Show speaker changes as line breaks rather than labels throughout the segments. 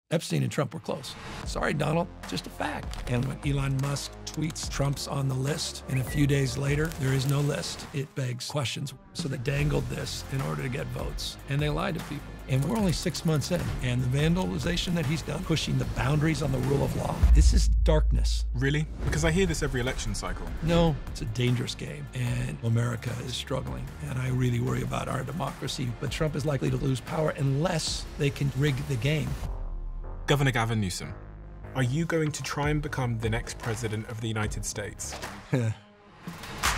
Epstein and Trump were close. Sorry, Donald, just a fact. And when Elon Musk tweets Trump's on the list, and a few days later, there is no list, it begs questions. So they dangled this in order to get votes, and they lied to people. And we're only 6 months in, and the vandalization that he's done, pushing the boundaries on the rule of law, this is darkness.
Really? Because I hear this every election cycle.
No, it's a dangerous game, and America is struggling, and I really worry about our democracy. But Trump is likely to lose power unless they can rig the game.
Governor Gavin Newsom, are you going to try and become the next president of the United States?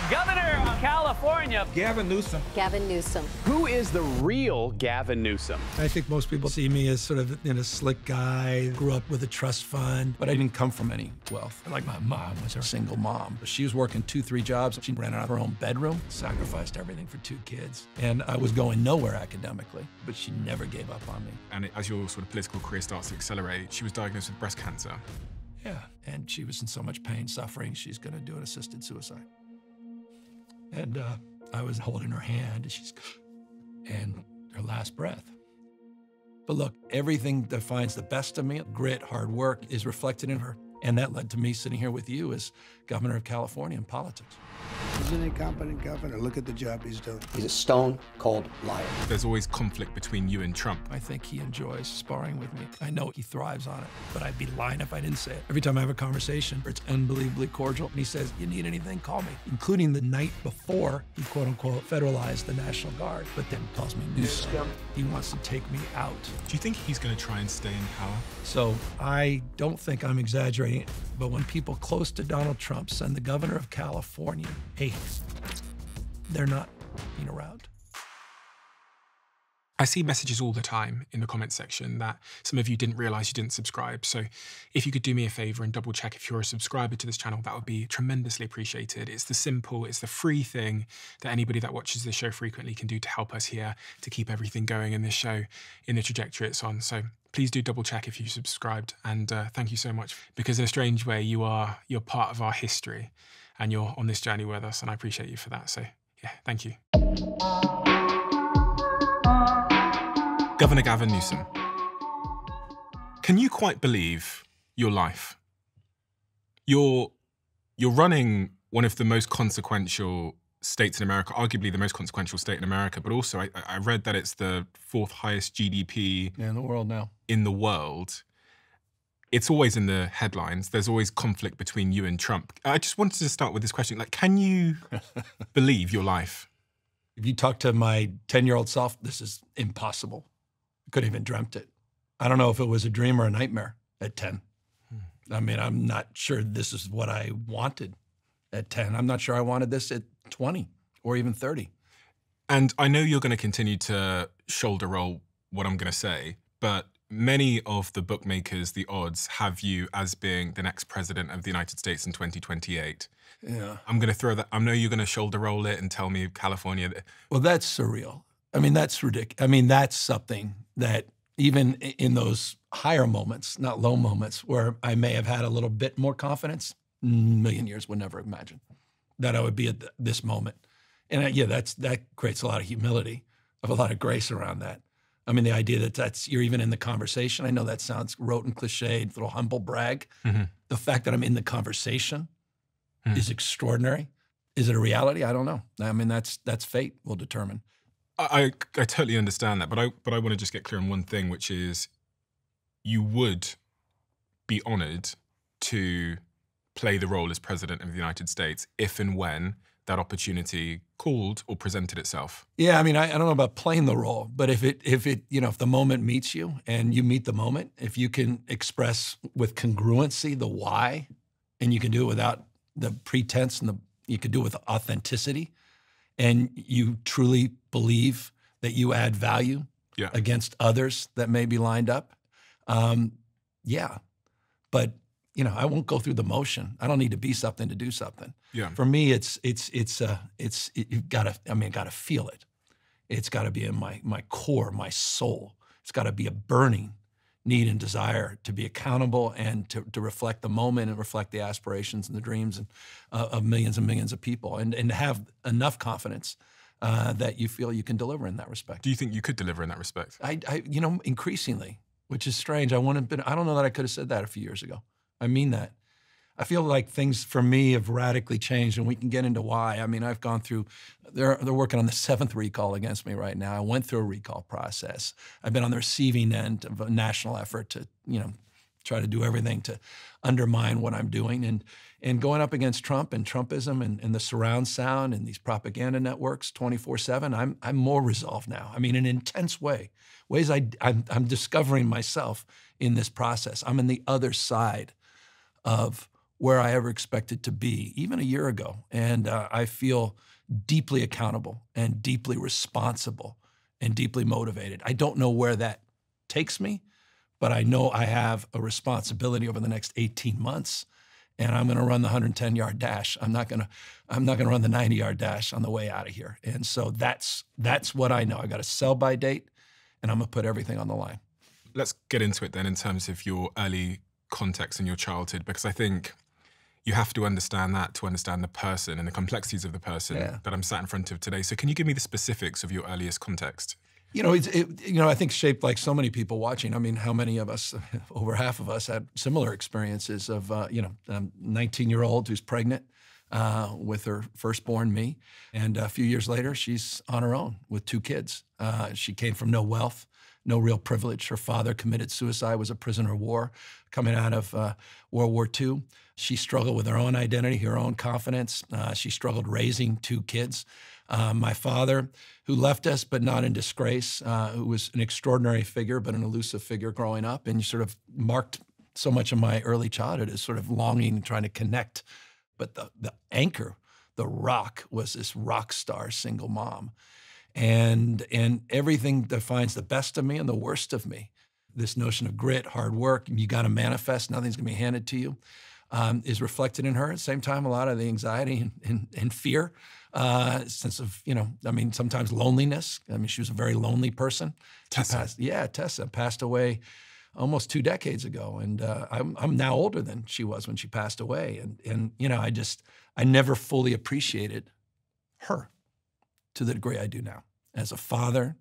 Governor of California,
Gavin Newsom.
Gavin Newsom.
Who is the real Gavin Newsom?
I think most people see me as sort of a slick guy, grew up with a trust fund, but I didn't come from any wealth. Like my mom was a single mom. She was working 2-3 jobs. She ran out of her own bedroom, sacrificed everything for 2 kids. And I was going nowhere academically, but she never gave up on me.
And as your sort of political career starts to accelerate, she was diagnosed with breast cancer.
Yeah, and she was in so much pain, suffering, she's gonna do an assisted suicide. And I was holding her hand, and her last breath. But look, everything that finds the best of me, grit, hard work, is reflected in her. And that led to me sitting here with you as governor of California in politics.
He's an incompetent governor. Look at the job he's doing.
He's a stone-cold liar.
There's always conflict between you and Trump.
I think he enjoys sparring with me. I know he thrives on it, but I'd be lying if I didn't say it. Every time I have a conversation, it's unbelievably cordial. And he says, you need anything, call me. Including the night before he, quote unquote, federalized the National Guard, but then calls me Newscum. He wants to take me out.
Do you think he's going to try and stay in power?
So I don't think I'm exaggerating, but when people close to Donald Trump send the governor of California, hey, they're not being around.
I see messages all the time in the comments section that some of you didn't realize you didn't subscribe. So if you could do me a favor and double check if you're a subscriber to this channel, that would be tremendously appreciated. It's the simple, it's the free thing that anybody that watches this show frequently can do to help us here, to keep everything going in this show in the trajectory it's on. So please do double check if you subscribed, and thank you so much, because in a strange way, you're part of our history and you're on this journey with us, and I appreciate you for that. So yeah, thank you. Governor Gavin Newsom, can you quite believe your life? You're running one of the most consequential states in America, arguably the most consequential state in America, but also I read that it's the 4th highest GDP
in the world now.
In the world. It's always in the headlines. There's always conflict between you and Trump. I just wanted to start with this question. Like, can you believe your life?
If you talk to my 10-year-old self, this is impossible. I couldn't even dreamt it. I don't know if it was a dream or a nightmare at 10. I mean, I'm not sure this is what I wanted at 10. I'm not sure I wanted this at 20 or even 30.
And I know you're going to continue to shoulder roll what I'm going to say, but many of the bookmakers, the odds, have you as being the next president of the United States in 2028.
Yeah.
I'm going to throw that. I know you're going to shoulder roll it and tell me California.
Well, that's surreal. I mean, that's ridiculous. I mean, that's something that even in those higher moments, not low moments, where I may have had a little bit more confidence, a million years would never imagine that I would be at this moment. And yeah, that creates a lot of humility, of a lot of grace around that. I mean, the idea that you're even in the conversation, I know that sounds rote and cliched, little humble brag. Mm-hmm. The fact that I'm in the conversation is extraordinary. Is it a reality? I don't know. I mean, that's fate will determine.
I totally understand that, but I want to just get clear on one thing, which is you would be honored to play the role as president of the United States if and when that opportunity called or presented itself.
Yeah, I mean, I don't know about playing the role, but if the moment meets you and you meet the moment, if you can express with congruency the why, and you can do it without the pretense and you can do it with authenticity, and you truly believe that you add value against others that may be lined up, yeah. But I won't go through the motion. I don't need to be something to do something.
Yeah.
For me, you've got to. I got to feel it. It's got to be in my core, my soul. It's got to be a burning need and desire to be accountable and to reflect the moment and reflect the aspirations and the dreams of millions and millions of people, and to have enough confidence that you feel you can deliver in that respect.
Do you think you could deliver in that respect?
Increasingly. which is strange. I don't know that I could have said that a few years ago. I mean that. I feel like things for me have radically changed, and we can get into why. I mean, I've gone through, they're working on the 7th recall against me right now. I went through a recall process. I've been on the receiving end of a national effort to, try to do everything to undermine what I'm doing. And going up against Trump and Trumpism and the surround sound and these propaganda networks 24/7, I'm more resolved now. I mean, in an intense way, ways I'm discovering myself in this process. I'm on the other side of where I ever expected to be, even a year ago. And I feel deeply accountable and deeply responsible and deeply motivated. I don't know where that takes me, but I know I have a responsibility over the next 18 months, and I'm gonna run the 110-yard dash. I'm not gonna run the 90-yard dash on the way out of here. And so that's what I know. I got a sell-by date, and I'm gonna put everything on the line.
Let's get into it then in terms of your early context in your childhood, because I think you have to understand that to understand the person and the complexities of the person that I'm sat in front of today. So can you give me the specifics of your earliest context?
I think shaped like so many people watching. I mean, how many of us, over half of us, had similar experiences of, a 19-year-old who's pregnant with her firstborn, me. And a few years later, she's on her own with 2 kids. She came from no wealth, no real privilege. Her father committed suicide, was a prisoner of war coming out of World War II. She struggled with her own identity, her own confidence. She struggled raising 2 kids. My father, who left us but not in disgrace, who was an extraordinary figure but an elusive figure growing up, and sort of marked so much of my early childhood as sort of longing and trying to connect. But the anchor, the rock, was this rock star single mom. And everything defines the best of me and the worst of me. This notion of grit, hard work, you got to manifest, nothing's going to be handed to you, is reflected in her. At the same time, a lot of the anxiety and fear, sense of, sometimes loneliness. I mean, she was a very lonely person.
Tessa.
Tessa passed away almost 2 decades ago. And I'm now older than she was when she passed away. And I never fully appreciated her to the degree I do now. As a father,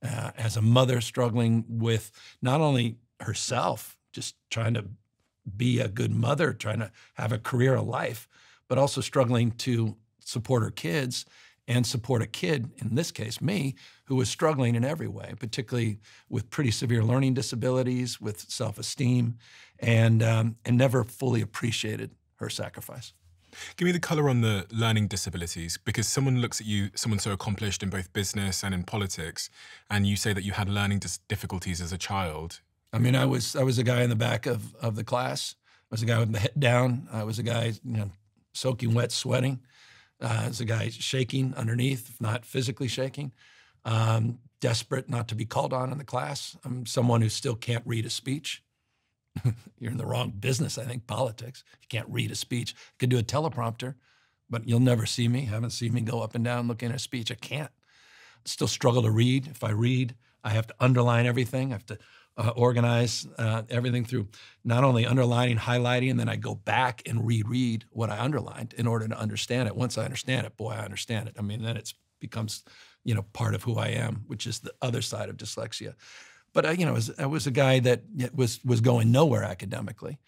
as a mother struggling with not only herself, just trying to be a good mother, trying to have a career, a life, but also struggling to support her kids and support a kid, in this case, me, who was struggling in every way, particularly with pretty severe learning disabilities, with self-esteem, and never fully appreciated her sacrifice.
Give me the color on the learning disabilities, because someone looks at you, someone so accomplished in both business and in politics, and you say that you had learning difficulties as a child.
I mean, I was a guy in the back of the class. I was a guy with the head down. I was a guy, soaking wet, sweating. I was a guy shaking underneath, if not physically shaking. Desperate not to be called on in the class. I'm someone who still can't read a speech. You're in the wrong business, I think, politics. You can't read a speech. I could do a teleprompter, but you'll never see me. Haven't seen me go up and down looking at a speech. I can't. Still struggle to read. If I read, I have to underline everything. I have to organize everything through not only underlining, highlighting, and then I go back and reread what I underlined in order to understand it. Once I understand it, boy, I understand it. I mean, then it becomes, part of who I am, which is the other side of dyslexia. But I was a guy that was going nowhere academically.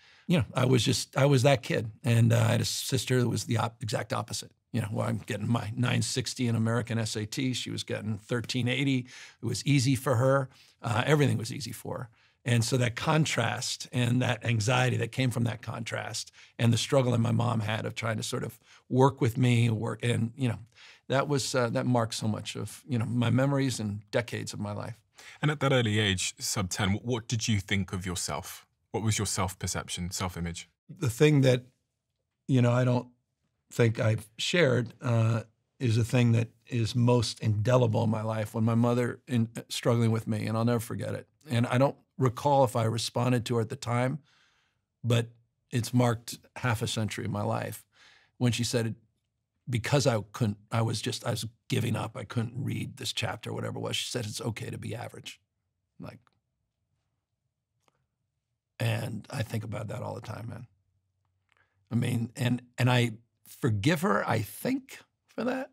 I was that kid, and I had a sister that was the exact opposite. I'm getting my 960 in American SAT. She was getting 1380. It was easy for her. Everything was easy for her. And so that contrast and that anxiety that came from that contrast and the struggle that my mom had of trying to sort of work with me, that marked so much of my memories and decades of my life.
And at that early age, sub 10, what did you think of yourself? What was your self-perception, self-image?
The thing that, I don't think I've shared is a thing that is most indelible in my life. When my mother struggling with me, and I'll never forget it. And I don't recall if I responded to her at the time, but it's marked half a century of my life. When she said, because I was giving up. I couldn't read this chapter, whatever it was. She said, it's okay to be average. And I think about that all the time, man. I mean, and I forgive her, I think, for that.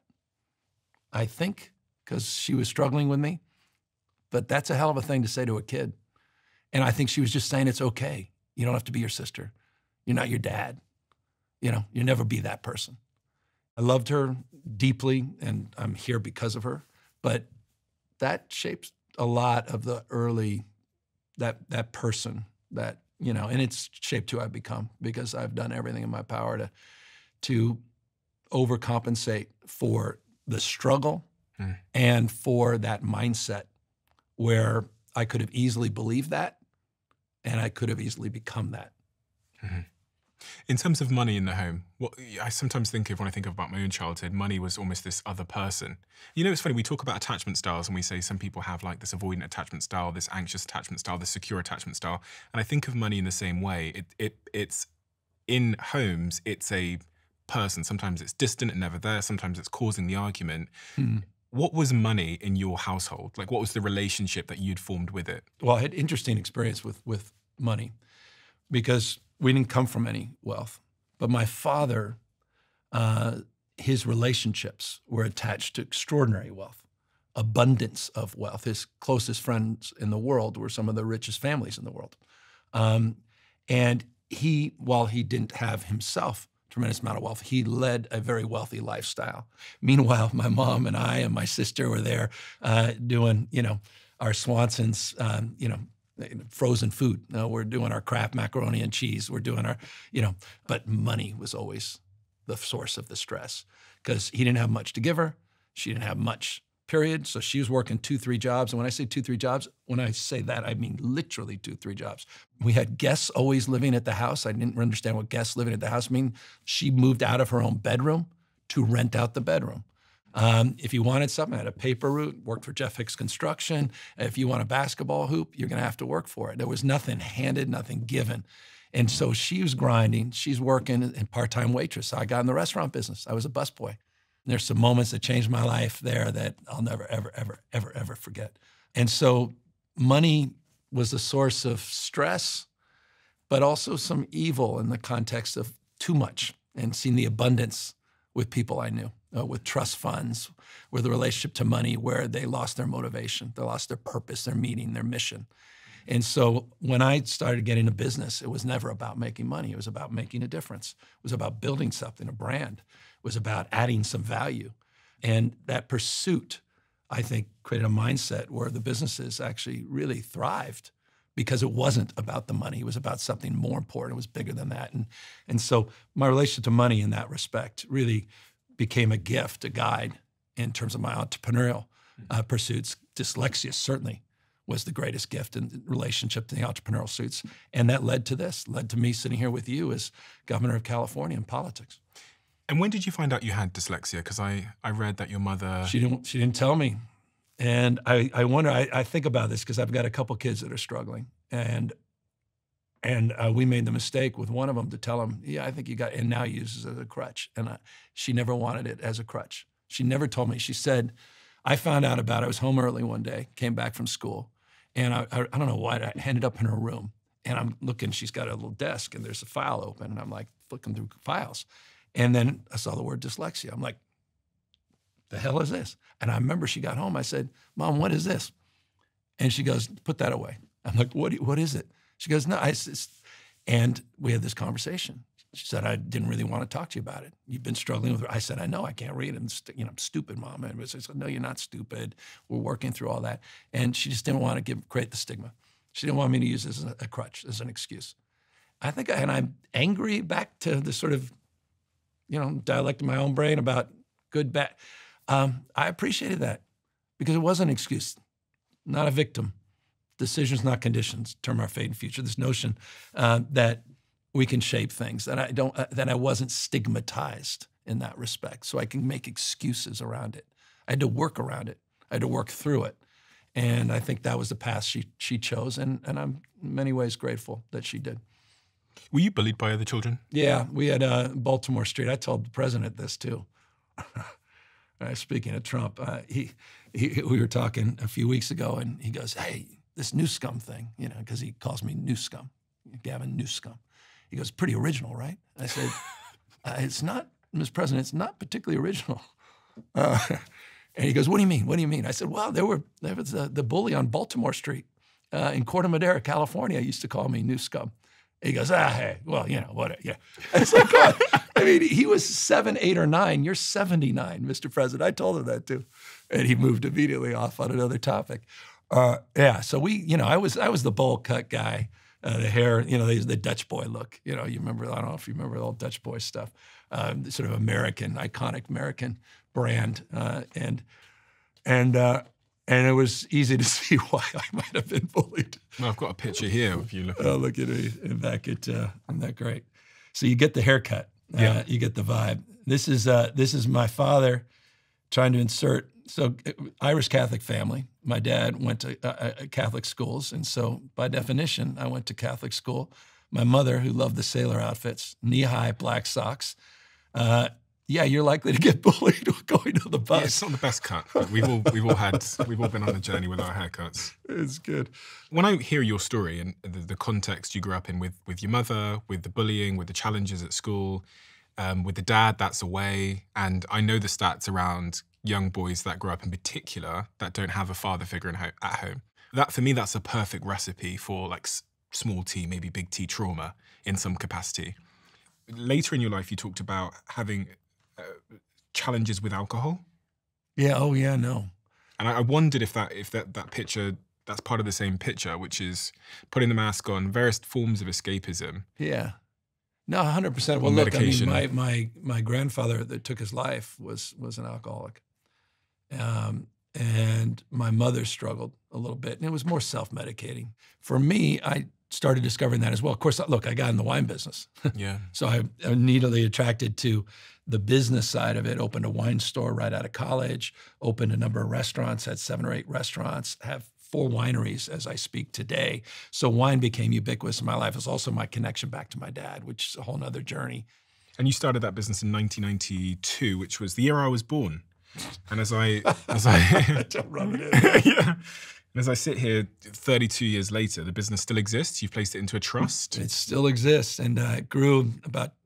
I think, because she was struggling with me. But that's a hell of a thing to say to a kid. And I think she was just saying, it's okay. You don't have to be your sister. You're not your dad. You know, you'll never be that person. I loved her deeply, and I'm here because of her. But that shapes a lot of the early, that person that, you know, and it's shaped who I've become, because I've done everything in my power to overcompensate for the struggle and for that mindset where I could have easily believed that, and I could have easily become that.
Mm-hmm. In terms of money in the home, what I sometimes think of when I think about my own childhood, money was almost this other person. You know, it's funny, we talk about attachment styles and we say some people have like this avoidant attachment style, this anxious attachment style, this secure attachment style. And I think of money in the same way. It's in homes, it's a person. Sometimes it's distant and never there. Sometimes it's causing the argument. What was money in your household? Like, what was the relationship that you'd formed with it?
Well, I had interesting experience with money, because we didn't come from any wealth. But my father, his relationships were attached to extraordinary wealth, abundance of wealth. His closest friends in the world were some of the richest families in the world. And he, while he didn't have himself a tremendous amount of wealth, he led a very wealthy lifestyle. Meanwhile, my mom and I and my sister were there doing, you know, our Swanson's, you know, frozen food. We're doing our Kraft macaroni and cheese. We're doing our, you know, but money was always the source of the stress, because he didn't have much to give her. She didn't have much, period. So she was working 2-3 jobs. And when I say 2-3 jobs, when I say that, I mean literally 2-3 jobs. We had guests always living at the house. I didn't understand what guests living at the house mean. She moved out of her own bedroom to rent out the bedroom. If you wanted something, I had a paper route, worked for Jeff Hicks Construction. If you want a basketball hoop, you're gonna have to work for it. There was nothing handed, nothing given. And so she was grinding, she's working in part-time waitress. I got in the restaurant business. I was a busboy. And there's some moments that changed my life there that I'll never, ever, ever, ever, ever forget. And so money was a source of stress, but also some evil in the context of too much, and seeing the abundance with people I knew. With trust funds, with the relationship to money where they lost their motivation, they lost their purpose, their meaning, their mission. And so when I started getting a business, it was never about making money. It was about making a difference. It was about building something, a brand. It was about adding some value. And that pursuit, I think, created a mindset where the businesses actually really thrived, because it wasn't about the money. It was about something more important. It was bigger than that. And so my relationship to money in that respect really became a gift, a guide in terms of my entrepreneurial pursuits. Dyslexia certainly was the greatest gift in relationship to the entrepreneurial pursuits. And that led to this, led to me sitting here with you as governor of California in politics.
And when did you find out you had dyslexia? Because I read that your mother...
She didn't tell me. And I wonder, I think about this because I've got a couple kids that are struggling. And we made the mistake with one of them to tell him, yeah, I think you got, and now he uses it as a crutch. And she never wanted it as a crutch. She never told me. She said, I found out about it. I was home early one day, came back from school, and I don't know why, I ended up in her room. And I'm looking, she's got a little desk, and there's a file open, and I'm like flicking through files. And then I saw the word dyslexia. I'm like, the hell is this? And I remember she got home. I said, Mom, what is this? And she goes, put that away. I'm like, what is it? She goes, no, and we had this conversation. She said, I didn't really want to talk to you about it. You've been struggling with it. I said, I know, I can't read. I'm stupid, Mom. And I said, no, you're not stupid. We're working through all that. And she just didn't want to create the stigma. She didn't want me to use this as a crutch, as an excuse. I think, and I'm angry back to the sort of, dialect in my own brain about good, bad. I appreciated that because it was an excuse, not a victim. Decisions, not conditions, determine our fate and future. This notion that we can shape things, that I wasn't stigmatized in that respect, so I can make excuses around it. I had to work around it. I had to work through it. And I think that was the path she chose, and I'm in many ways grateful that she did.
Were you bullied by other children?
Yeah, we had Baltimore Street. I told the president this too. Speaking of Trump, we were talking a few weeks ago, and he goes, hey, this Newscum thing, because he calls me Newscum, Gavin Newscum. He goes, pretty original, right? I said, it's not, Mr. President, it's not particularly original. And he goes, what do you mean? What do you mean? I said, well, there was the bully on Baltimore Street. in Corte Madera, California, used to call me Newscum. He goes, hey, well, what, yeah. It's like, God. I mean, he was 7, 8, or 9. You're 79, Mr. President. I told him that too. And he moved immediately off on another topic. So I was the bowl cut guy, the hair, the Dutch boy look. You remember, I don't know if you remember the old Dutch boy stuff, sort of American, iconic American brand. And it was easy to see why I might have been bullied.
Well, I've got a picture here if you look.
Oh, look at me back at, isn't that great? So you get the haircut, you get the vibe. This is my father trying to insert, so Irish Catholic family. My dad went to Catholic schools, and so by definition, I went to Catholic school. My mother, who loved the sailor outfits, knee-high black socks. You're likely to get bullied going to the bus.
Yeah, it's not the best cut, but we've all been on a journey with our haircuts.
It's good.
When I hear your story and the context you grew up in with your mother, with the bullying, with the challenges at school, with the dad that's away, and I know the stats around young boys that grow up in particular that don't have a father figure at home. That, for me, that's a perfect recipe for like small t, maybe big T trauma in some capacity. Later in your life, you talked about having challenges with alcohol.
Yeah. Oh, yeah. No.
And I wondered if that picture, that's part of the same picture, which is putting the mask on, various forms of escapism.
Yeah. No, 100%. Well, look, medication. I mean, my grandfather that took his life was an alcoholic, and my mother struggled a little bit, and it was more self-medicating. For me, I started discovering that as well. Of course, look, I got in the wine business.
Yeah.
So I'm immediately attracted to the business side of it. Opened a wine store right out of college, opened a number of restaurants, had 7 or 8 restaurants, have 4 wineries as I speak today. So wine became ubiquitous in my life. It's also my connection back to my dad, which is a whole nother journey.
And you started that business in 1992, which was the year I was born. And as I
don't rub it in.
Yeah. And as I sit here 32 years later, the business still exists. You've placed it into a trust.
It still exists. And it grew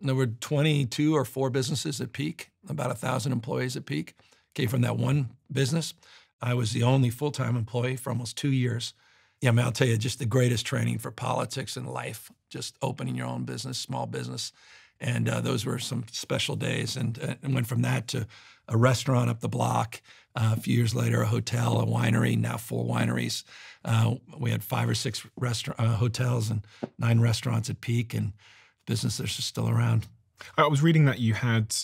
there were 22 or 4 businesses at peak, about 1,000 employees at peak. Came from that one business. I was the only full-time employee for almost 2 years. Yeah, I mean, I'll tell you, just the greatest training for politics and life, just opening your own business, small business. And those were some special days. And went from that to a restaurant up the block. A few years later, a hotel, a winery, now 4 wineries. We had 5 or 6 hotels and 9 restaurants at peak, and businesses are still around.
I was reading that you had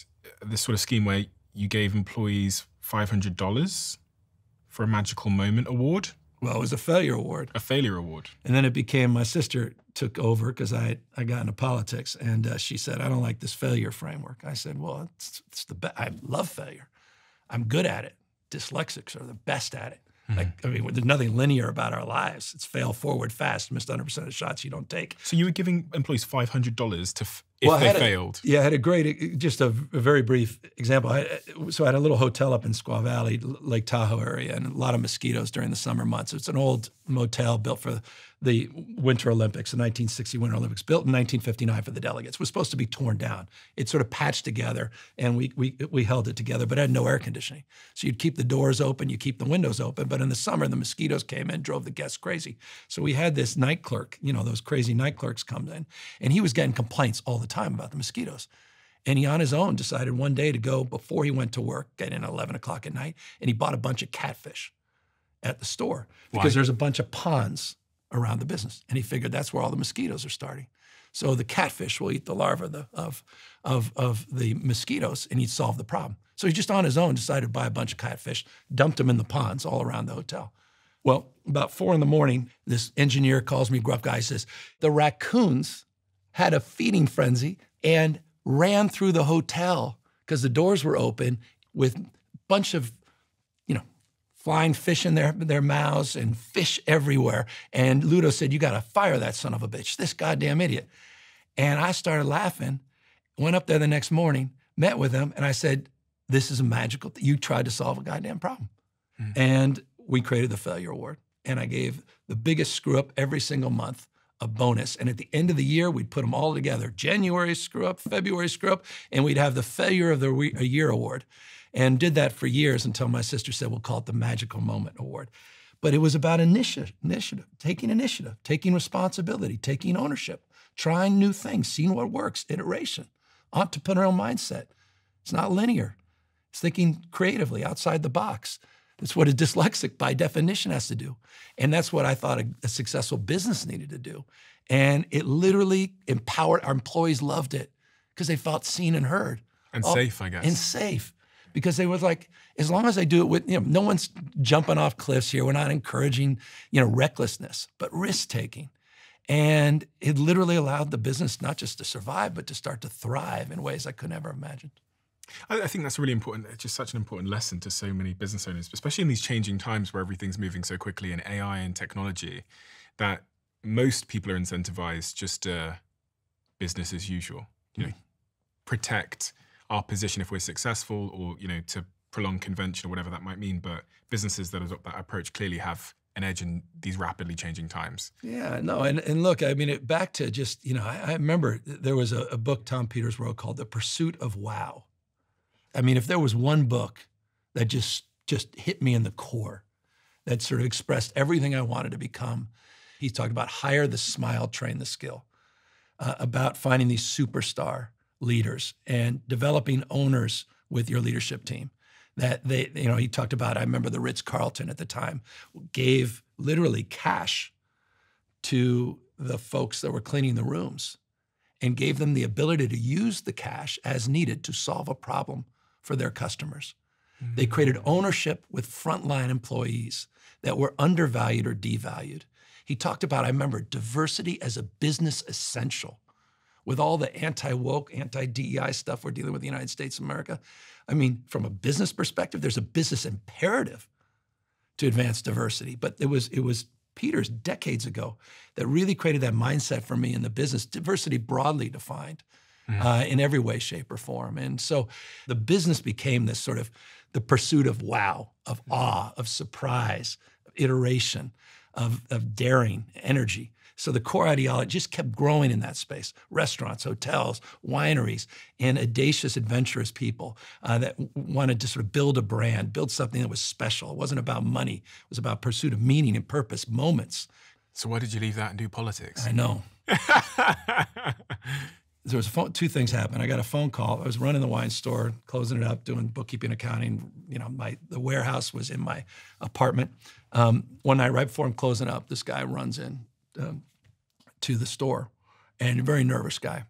this sort of scheme where you gave employees $500 for a magical moment award.
Well, it was a failure award.
A failure award.
And then it became, my sister took over because I got into politics, and she said, I don't like this failure framework. I said, well, it's the best. I love failure. I'm good at it. Dyslexics are the best at it. Like, I mean, there's nothing linear about our lives. It's fail forward fast, miss 100% of the shots you don't take.
So you were giving employees $500 if they failed?
Yeah, I had a great, just a very brief example. So I had a little hotel up in Squaw Valley, Lake Tahoe area, and a lot of mosquitoes during the summer months. It's an old motel built for the Winter Olympics, the 1960 Winter Olympics, built in 1959 for the delegates. It was supposed to be torn down. It sort of patched together, and we held it together, but it had no air conditioning. So you'd keep the doors open, you keep the windows open, but in the summer, the mosquitoes came in, drove the guests crazy. So we had this night clerk, those crazy night clerks come in, and he was getting complaints all the time about the mosquitoes. And he, on his own, decided one day to go, before he went to work, get in at 11 o'clock at night, and he bought a bunch of catfish at the store because there's a bunch of ponds around the business. And he figured that's where all the mosquitoes are starting. So the catfish will eat the larvae of the mosquitoes, and he'd solve the problem. So he just on his own decided to buy a bunch of catfish, dumped them in the ponds all around the hotel. Well, about 4 a.m, this engineer calls me, gruff guy, says, the raccoons had a feeding frenzy and ran through the hotel because the doors were open with a bunch of, flying fish in their mouths and fish everywhere. And Ludo said, you got to fire that son of a bitch, this goddamn idiot. And I started laughing, went up there the next morning, met with him, and I said, this is a magical thing. You tried to solve a goddamn problem. And we created the failure award. And I gave the biggest screw up every single month a bonus. And at the end of the year, we'd put them all together. January screw up, February screw up, and we'd have the failure of the year award. And did that for years until my sister said, we'll call it the Magical Moment Award. But it was about initiative, taking responsibility, taking ownership, trying new things, seeing what works, iteration, entrepreneurial mindset. It's not linear. It's thinking creatively, outside the box. It's what a dyslexic by definition has to do. And that's what I thought a successful business needed to do. And it literally empowered, our employees loved it because they felt seen and heard.
And safe, I guess.
And safe. Because they were like, as long as I do it with, no one's jumping off cliffs here. We're not encouraging, recklessness, but risk-taking. And it literally allowed the business not just to survive, but to start to thrive in ways I could never have imagined.
I think that's really important. It's just such an important lesson to so many business owners, especially in these changing times where everything's moving so quickly in AI and technology, that most people are incentivized just business as usual. Protect our position if we're successful, or to prolong convention or whatever that might mean. But businesses that adopt that approach clearly have an edge in these rapidly changing times.
Yeah, no, and look, I mean, back to just, I remember there was a book Tom Peters wrote called The Pursuit of Wow. I mean, if there was one book that just hit me in the core, that sort of expressed everything I wanted to become, he talked about hire the smile, train the skill, about finding these superstar leaders and developing owners with your leadership team. That he talked about, I remember the Ritz-Carlton at the time gave literally cash to the folks that were cleaning the rooms and gave them the ability to use the cash as needed to solve a problem for their customers. Mm-hmm. They created ownership with frontline employees that were undervalued or devalued. He talked about, I remember, diversity as a business essential. With all the anti-woke, anti-DEI stuff we're dealing with in the United States of America, I mean, from a business perspective, there's a business imperative to advance diversity. But it was Peters decades ago that really created that mindset for me in the business, diversity broadly defined in every way, shape, or form. And so the business became this sort of the pursuit of wow, of awe, of surprise, of iteration, of daring, energy. So the core ideology just kept growing in that space. Restaurants, hotels, wineries, and audacious, adventurous people that wanted to sort of build a brand, build something that was special. It wasn't about money. It was about pursuit of meaning and purpose, moments.
So why did you leave that and do politics?
I know. There was two things happened. I got a phone call. I was running the wine store, closing it up, doing bookkeeping, accounting. The warehouse was in my apartment. One night, right before I'm closing up, this guy runs in to the store, and a very nervous guy.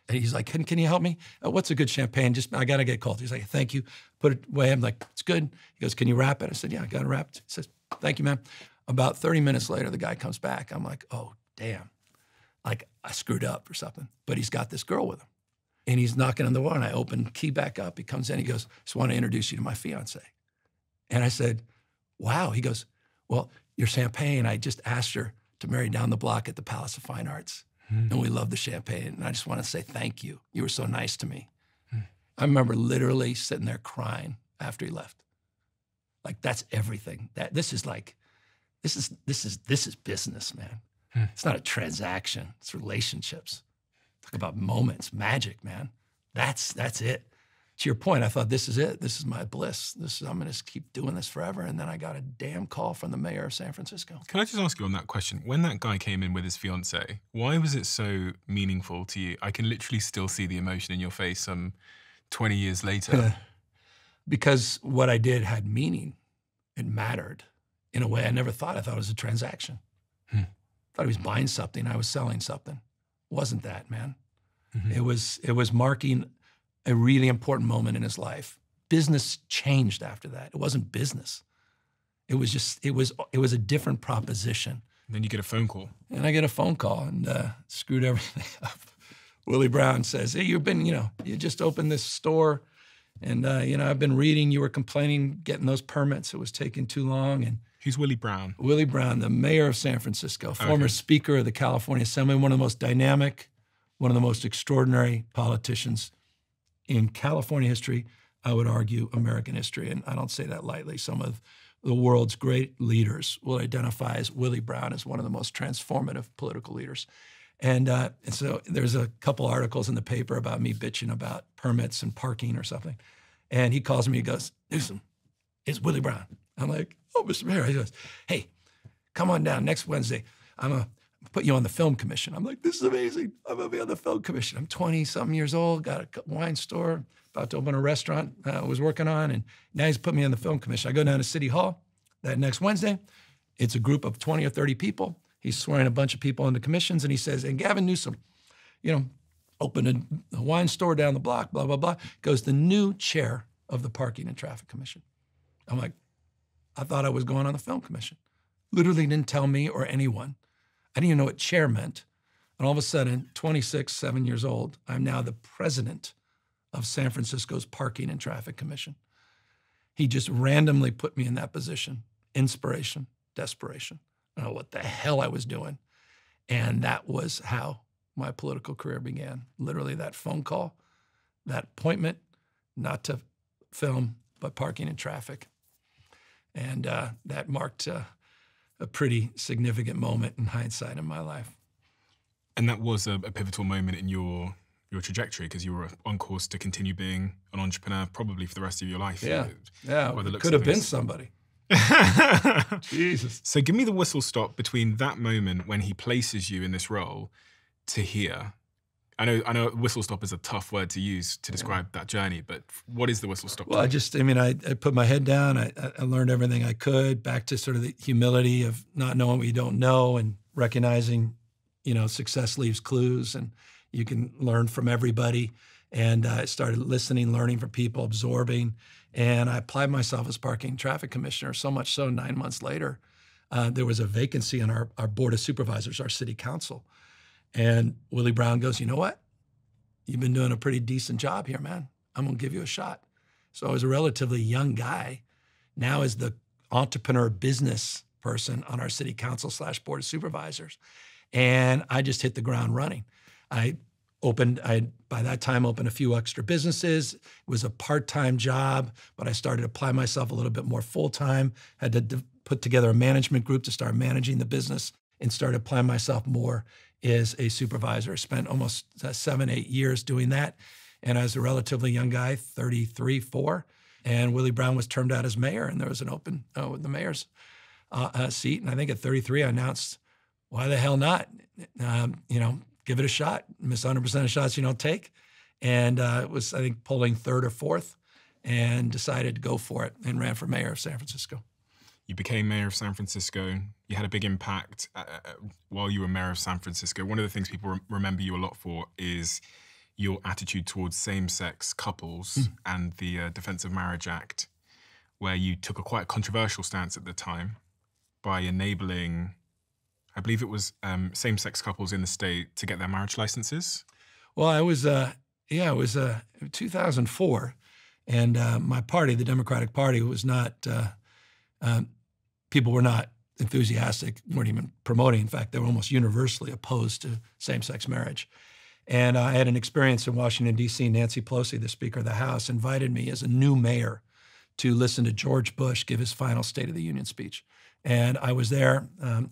And he's like, can you help me? What's a good champagne? I got to get cold. He's like, thank you. Put it away. I'm like, it's good. He goes, can you wrap it? I said, yeah, I got it wrapped. He says, thank you, man. About 30 minutes later, the guy comes back. I'm like, oh, damn. Like I screwed up or something. But he's got this girl with him. And he's knocking on the door, and I open key back up. He comes in, he goes, just want to introduce you to my fiance. And I said, wow. He goes, well, your champagne, I just asked her to marry down the block at the Palace of Fine Arts. And we love the champagne. And I just want to say thank you. You were so nice to me. I remember literally sitting there crying after he left. Like that's everything. This is business, man. It's not a transaction. It's relationships. Talk about moments, magic, man. That's it. To your point, I thought this is it. This is my bliss. I'm going to keep doing this forever. And then I got a damn call from the mayor of San Francisco.
Can I just ask you on that question? When that guy came in with his fiance, why was it so meaningful to you? I can literally still see the emotion in your face 20 years later.
Because what I did had meaning. It mattered in a way I never thought. I thought it was a transaction. I thought he was buying something. I was selling something. It wasn't that, man. It was marking a really important moment in his life. Business changed after that. It wasn't business. It was a different proposition.
And then you get a phone call.
And I get a phone call and screwed everything up. Willie Brown says, hey, you just opened this store and, I've been reading, you were complaining, getting those permits. It was taking too long. And
who's Willie Brown?
Willie Brown, the mayor of San Francisco, former Speaker of the California Assembly, one of the most dynamic, one of the most extraordinary politicians in California history, I would argue American history, and I don't say that lightly. Some of the world's great leaders will identify as Willie Brown as one of the most transformative political leaders. And so there's a couple articles in the paper about me bitching about permits and parking or something. And he calls me, he goes, Newsom, it's Willie Brown. I'm like, oh, Mr. Mayor. He goes, hey, come on down next Wednesday. I'm going to put you on the film commission. I'm like, this is amazing. I'm going to be on the film commission. I'm 20-something years old, got a wine store, about to open a restaurant I was working on, and now he's put me on the film commission. I go down to City Hall that next Wednesday. It's a group of 20 or 30 people. He's swearing a bunch of people into commissions, and he says, and Gavin Newsom, opened a wine store down the block, blah, blah, blah, goes the new chair of the Parking and Traffic Commission. I'm like, I thought I was going on the film commission. Literally didn't tell me or anyone. I didn't even know what chair meant. And all of a sudden, 26, 7 years old, I'm now the president of San Francisco's Parking and Traffic Commission. He just randomly put me in that position. Inspiration, desperation. I don't know what the hell I was doing. And that was how my political career began. Literally that phone call, that appointment, not to film, but parking and traffic. And that marked a pretty significant moment in hindsight in my life.
And that was a pivotal moment in your trajectory, because you were on course to continue being an entrepreneur probably for the rest of your life.
Yeah,
by the
it
looks
could
of
have been
this.
somebody. Jesus.
So give me the whistle stop between that moment when he places you in this role to here. I know whistle stop is a tough word to use to describe that journey, but what is the whistle stop?
Well, I put my head down. I learned everything I could, back to sort of the humility of not knowing what you don't know and recognizing, success leaves clues and you can learn from everybody. And I started listening, learning from people, absorbing. And I applied myself as parking and traffic commissioner, so much so 9 months later, there was a vacancy on our board of supervisors, our city council. And Willie Brown goes, you know what? You've been doing a pretty decent job here, man. I'm gonna give you a shot. So I was a relatively young guy. Now as the entrepreneur business person on our city council / board of supervisors. And I just hit the ground running. I by that time opened a few extra businesses. It was a part-time job, but I started to apply myself a little bit more full-time. Had to put together a management group to start managing the business and started applying myself more as a supervisor. Spent almost 7, 8 years doing that. And I was a relatively young guy, 33, 4. And Willie Brown was termed out as mayor, and there was an open with the mayor's seat. And I think at 33, I announced, why the hell not? Give it a shot. Miss 100% of shots you don't take. And it was, I think, polling 3rd or 4th, and decided to go for it and ran for mayor of San Francisco.
You became mayor of San Francisco. You had a big impact while you were mayor of San Francisco. One of the things people remember you a lot for is your attitude towards same-sex couples and the Defense of Marriage Act, where you took a quite controversial stance at the time by enabling, I believe it was same-sex couples in the state to get their marriage licenses.
Well, it was 2004, and my party, the Democratic Party, was not, people were not enthusiastic, weren't even promoting. In fact, they were almost universally opposed to same-sex marriage. And I had an experience in Washington, D.C. Nancy Pelosi, the Speaker of the House, invited me as a new mayor to listen to George Bush give his final State of the Union speech. And I was there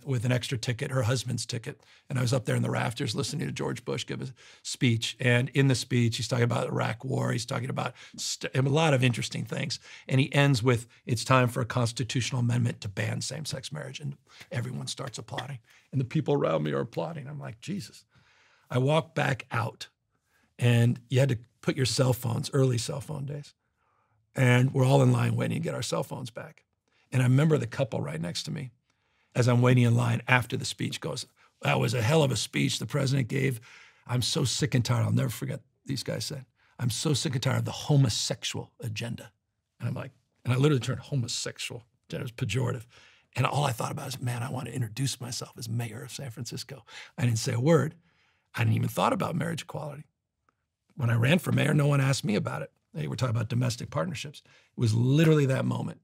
with an extra ticket, her husband's ticket, and I was up there in the rafters listening to George Bush give a speech. And in the speech, he's talking about the Iraq War, he's talking about a lot of interesting things. And he ends with, it's time for a constitutional amendment to ban same-sex marriage. And everyone starts applauding. And the people around me are applauding. I'm like, Jesus. I walked back out, and you had to put your cell phones, early cell phone days, and we're all in line waiting to get our cell phones back. And I remember the couple right next to me, as I'm waiting in line after the speech, goes, that was a hell of a speech the president gave. I'm so sick and tired. I'll never forget these guys said, I'm so sick and tired of the homosexual agenda. And I'm like, and I literally turned homosexual. It was pejorative. And all I thought about is, man, I want to introduce myself as mayor of San Francisco. I didn't say a word. I hadn't even thought about marriage equality. When I ran for mayor, no one asked me about it. They were talking about domestic partnerships. It was literally that moment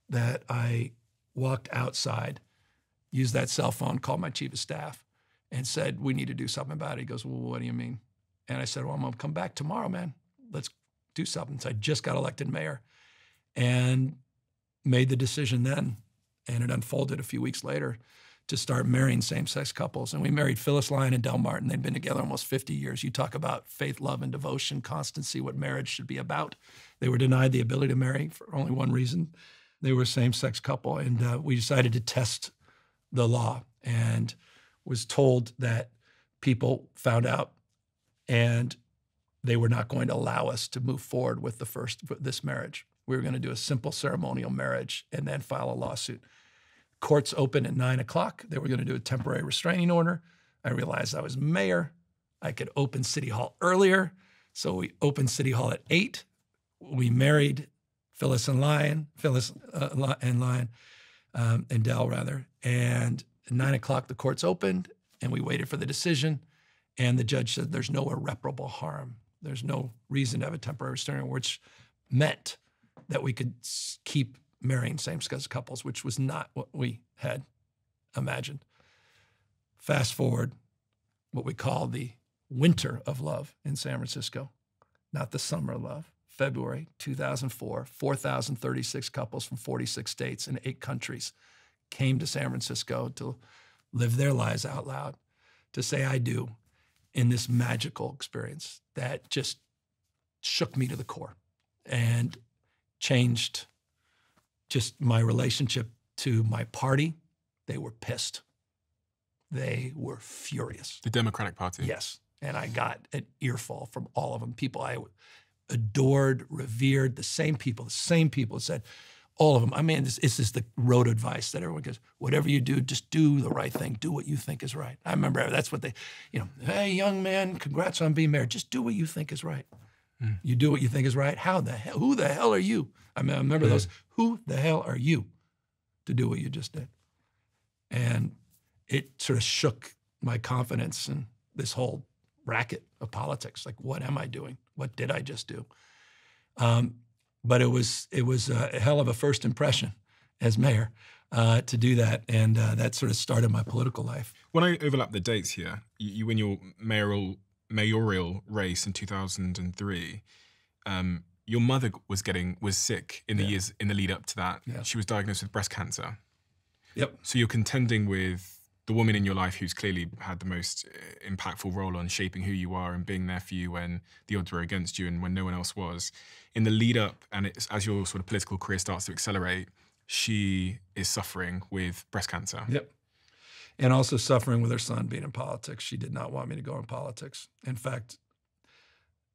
that I walked outside, used that cell phone, called my chief of staff, and said, we need to do something about it. He goes, well, what do you mean? And I said, well, I'm gonna come back tomorrow, man. Let's do something. So I just got elected mayor and made the decision then, and it unfolded a few weeks later to start marrying same-sex couples. And we married Phyllis Lyon and Del Martin. They'd been together almost 50 years. You talk about faith, love, and devotion, constancy, what marriage should be about. They were denied the ability to marry for only one reason. They were a same-sex couple, and we decided to test the law and was told that people found out and they were not going to allow us to move forward with this marriage. We were going to do a simple ceremonial marriage and then file a lawsuit. Courts opened at 9 o'clock. They were going to do a temporary restraining order. I realized I was mayor. I could open City Hall earlier. So we opened City Hall at 8. We married Phyllis and Dell rather. And at 9 o'clock, the courts opened and we waited for the decision. And the judge said, there's no irreparable harm. There's no reason to have a temporary restraining order, which meant that we could keep marrying same-sex couples, which was not what we had imagined. Fast forward, what we call the winter of love in San Francisco, not the summer of love. February 2004, 4,036 couples from 46 states and 8 countries came to San Francisco to live their lives out loud, to say I do in this magical experience that just shook me to the core and changed just my relationship to my party. They were pissed. They were furious.
The Democratic Party?
Yes. And I got an earful from all of them. People I adored, revered, the same people said, all of them. I mean, this is the road advice that everyone gives. Whatever you do, just do the right thing. Do what you think is right. I remember that's what they, hey, young man, congrats on being married. Just do what you think is right. Mm. You do what you think is right. How the hell? Who the hell are you? I mean, I remember those. Who the hell are you to do what you just did? And it sort of shook my confidence in this whole racket of politics. Like, what am I doing? What did I just do? But it was a hell of a first impression as mayor to do that, and that sort of started my political life.
When I overlap the dates here, you win your mayoral race in 2003. Your mother was sick in the years in the lead up to that. Yeah. She was diagnosed with breast cancer.
Yep.
So you're contending with the woman in your life who's clearly had the most impactful role on shaping who you are and being there for you when the odds were against you and when no one else was. In the lead up, and as your sort of political career starts to accelerate, she is suffering with breast cancer.
Yep. And also suffering with her son being in politics. She did not want me to go in politics. In fact,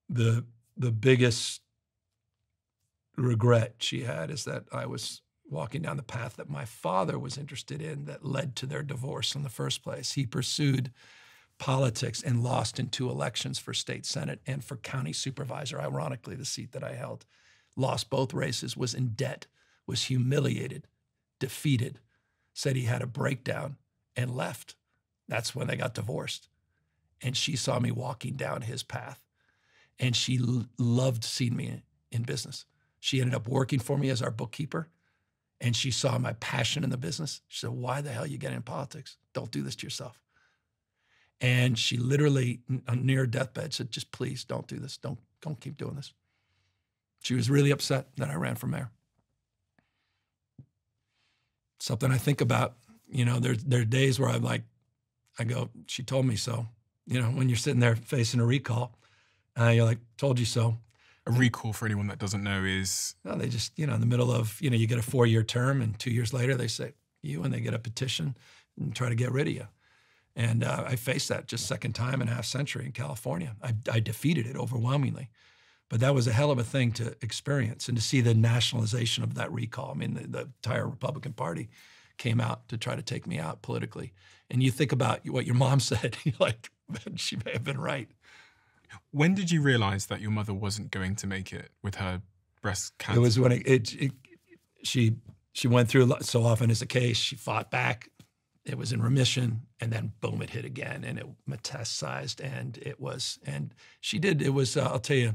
the biggest regret she had is that I was walking down the path that my father was interested in that led to their divorce in the first place. He pursued politics and lost in 2 elections for state senate and for county supervisor, ironically, the seat that I held. Lost both races, was in debt, was humiliated, defeated, said he had a breakdown and left. That's when they got divorced. And she saw me walking down his path. And she loved seeing me in business. She ended up working for me as our bookkeeper. And she saw my passion in the business. She said, why the hell you get in politics? Don't do this to yourself. And she literally, near her deathbed, said, just please don't do this. Don't keep doing this. She was really upset that I ran for mayor. Something I think about, there are days where I go, she told me so. When you're sitting there facing a recall, you're like, told you so.
A recall, for anyone that doesn't know, is?
No, they just, in the middle of, you get a 4-year term and 2 years later they say you, and they get a petition and try to get rid of you. And I faced that just second time in a half century in California. I defeated it overwhelmingly. But that was a hell of a thing to experience and to see the nationalization of that recall. I mean, the entire Republican Party came out to try to take me out politically. And you think about what your mom said, you're like, she may have been right.
When did you realize that your mother wasn't going to make it with her breast cancer?
It was when she went through, so often is the case, she fought back, it was in remission, and then boom, it hit again, and it metastasized, I'll tell you,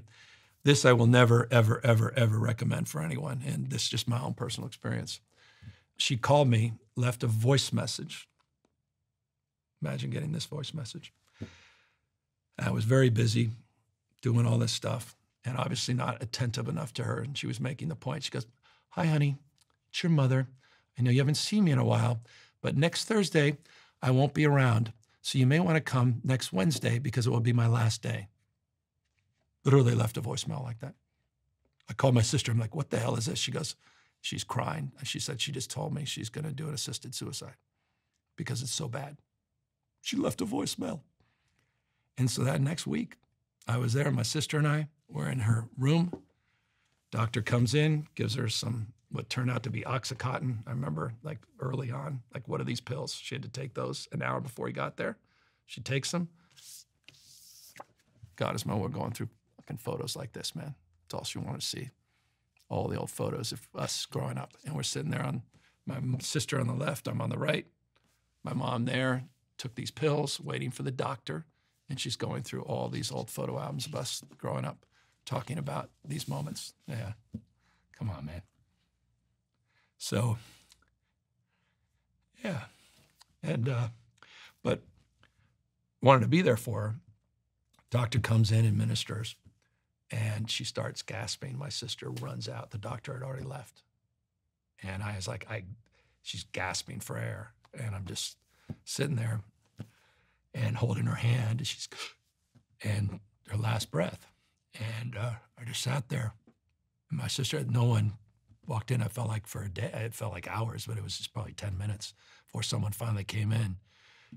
this I will never, ever, ever, ever recommend for anyone, and this is just my own personal experience. She called me, left a voice message. Imagine getting this voice message. I was very busy doing all this stuff and obviously not attentive enough to her. And she was making the point. She goes, hi, honey, it's your mother. I know you haven't seen me in a while, but next Thursday, I won't be around. So you may want to come next Wednesday because it will be my last day. Literally left a voicemail like that. I called my sister. I'm like, what the hell is this? She goes, she's crying. She said she just told me she's going to do an assisted suicide. because it's so bad. She left a voicemail. And so that next week, I was there, my sister and I were in her room. Doctor comes in, gives her some, what turned out to be Oxycontin. I remember like early on, like, what are these pills? She had to take those an hour before he got there. She takes them. God is my, we're going through fucking photos like this, man. That's all she wanted to see. All the old photos of us growing up. And we're sitting there on, my sister on the left, I'm on the right. My mom there, took these pills, waiting for the doctor. And she's going through all these old photo albums of us growing up, talking about these moments. Yeah, come on, man. So, yeah. And, but wanted to be there for her. Doctor comes in, administers, and she starts gasping. My sister runs out. The doctor had already left. And I was like, she's gasping for air. And I'm just sitting there and holding her hand, and her last breath. And I just sat there. And my sister, no one walked in. I felt like for a day, it felt like hours, but it was just probably 10 minutes before someone finally came in.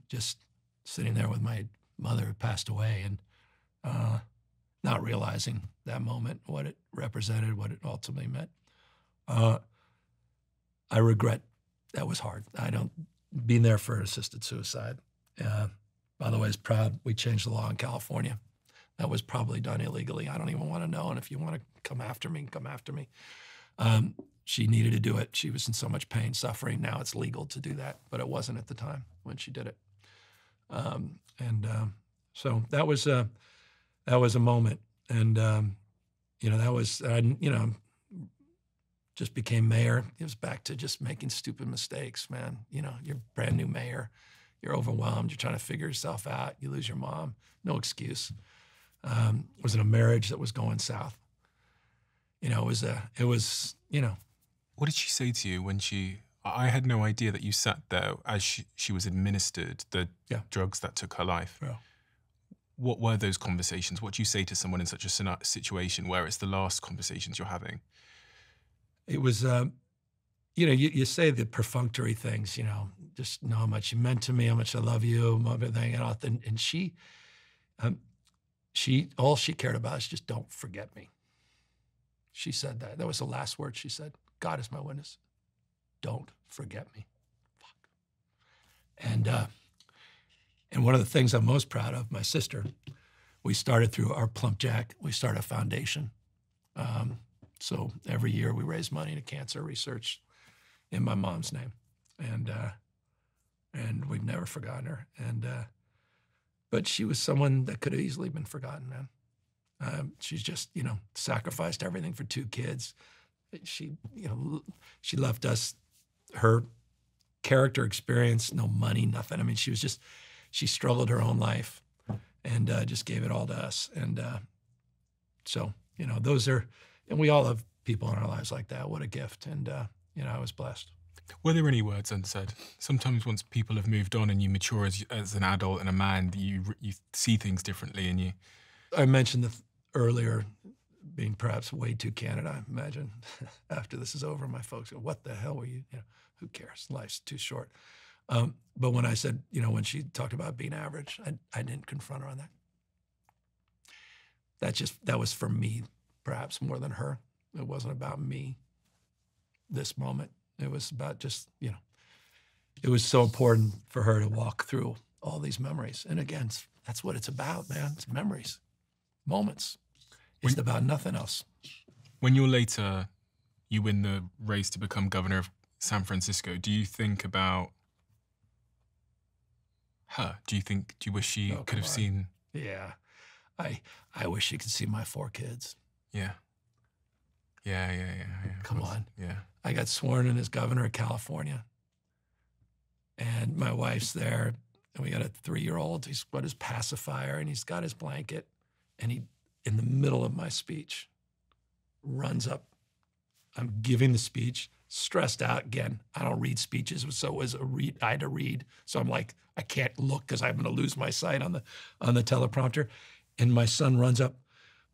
Just sitting there with my mother who passed away, and not realizing that moment, what it represented, what it ultimately meant. I regret that was hard. Being there for assisted suicide. By the way, I was proud we changed the law in California. That was probably done illegally. I don't even want to know. And if you want to come after me, come after me. She needed to do it. She was in so much pain, suffering. Now it's legal to do that, but it wasn't at the time when she did it. So that was a moment. And, that was, just became mayor. It was back to just making stupid mistakes, man. You're a brand new mayor. You're overwhelmed. You're trying to figure yourself out. You lose your mom. No excuse. Was in a marriage that was going south. It was.
What did she say to you when I had no idea that you sat there as she was administered the drugs that took her life. Yeah. What were those conversations? What do you say to someone in such a situation where it's the last conversations you're having?
It was, you say the perfunctory things, just know how much you meant to me, how much I love you, everything. And she all she cared about is just don't forget me. She said that. That was the last word she said. God is my witness. Don't forget me. Fuck. And one of the things I'm most proud of, my sister, we started through our PlumpJack, we started a foundation. So every year we raise money to cancer research in my mom's name. And we've never forgotten her. But she was someone that could have easily been forgotten, man. She's just, sacrificed everything for 2 kids. She left us her character experience, no money, nothing. I mean, she struggled her own life and just gave it all to us. And so, and we all have people in our lives like that. What a gift. And, I was blessed.
Were there any words unsaid? Sometimes once people have moved on and you mature as an adult and a man, you see things differently and you...
I mentioned earlier being perhaps way too candid, I imagine. After this is over, my folks go, what the hell were you? Who cares? Life's too short. But when I said, when she talked about being average, I didn't confront her on that. That was for me, perhaps more than her. It wasn't about me, this moment. It was about just, it was so important for her to walk through all these memories. And again, that's what it's about, man. It's memories, moments. It's about nothing else.
When you win the race to become governor of San Francisco, do you think about her? Do you wish she could have seen?
Yeah. I wish she could see my 4 kids.
Yeah. Yeah.
Come on.
Yeah.
I got sworn in as governor of California. And my wife's there, and we got a 3-year-old. He's got his pacifier, and he's got his blanket. And he, in the middle of my speech, runs up. I'm giving the speech, stressed out again. I don't read speeches, so it was I had to read. So I'm like, I can't look because I'm going to lose my sight on the teleprompter. And my son runs up.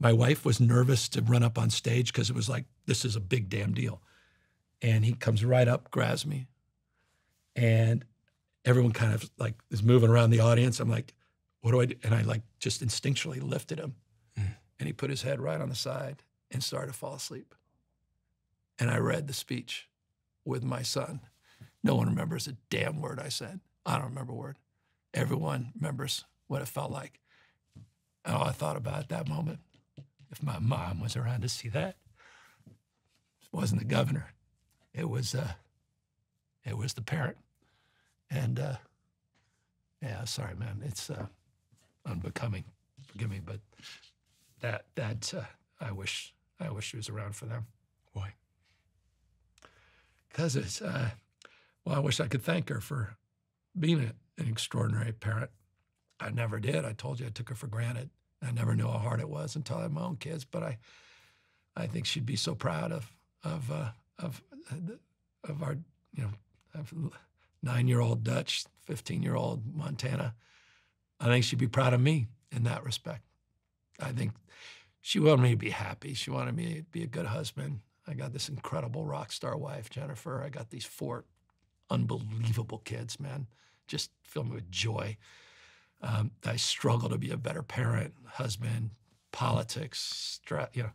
My wife was nervous to run up on stage because it was like, this is a big damn deal. And he comes right up, grabs me, and everyone kind of like is moving around the audience. I'm like, what do I do? And I like just instinctually lifted him. And he put his head right on the side and started to fall asleep. And I read the speech with my son. No one remembers a damn word I said. I don't remember a word. Everyone remembers what it felt like. And all I thought about at that moment, if my mom was around to see that, it wasn't the governor. It was the parent. And yeah, sorry, man. It's unbecoming. Forgive me, but that I wish she was around for them.
Why?
Because it's well, I wish I could thank her for being an extraordinary parent. I never did. I told you I took her for granted. I never knew how hard it was until I had my own kids. But I think she'd be so proud of our, you know, of 9-year-old Dutch, 15-year-old Montana. I think she'd be proud of me in that respect. I think she wanted me to be happy. She wanted me to be a good husband. I got this incredible rock star wife, Jennifer. I got these 4 unbelievable kids, man. Just fill me with joy. I struggle to be a better parent, husband, politics, you know,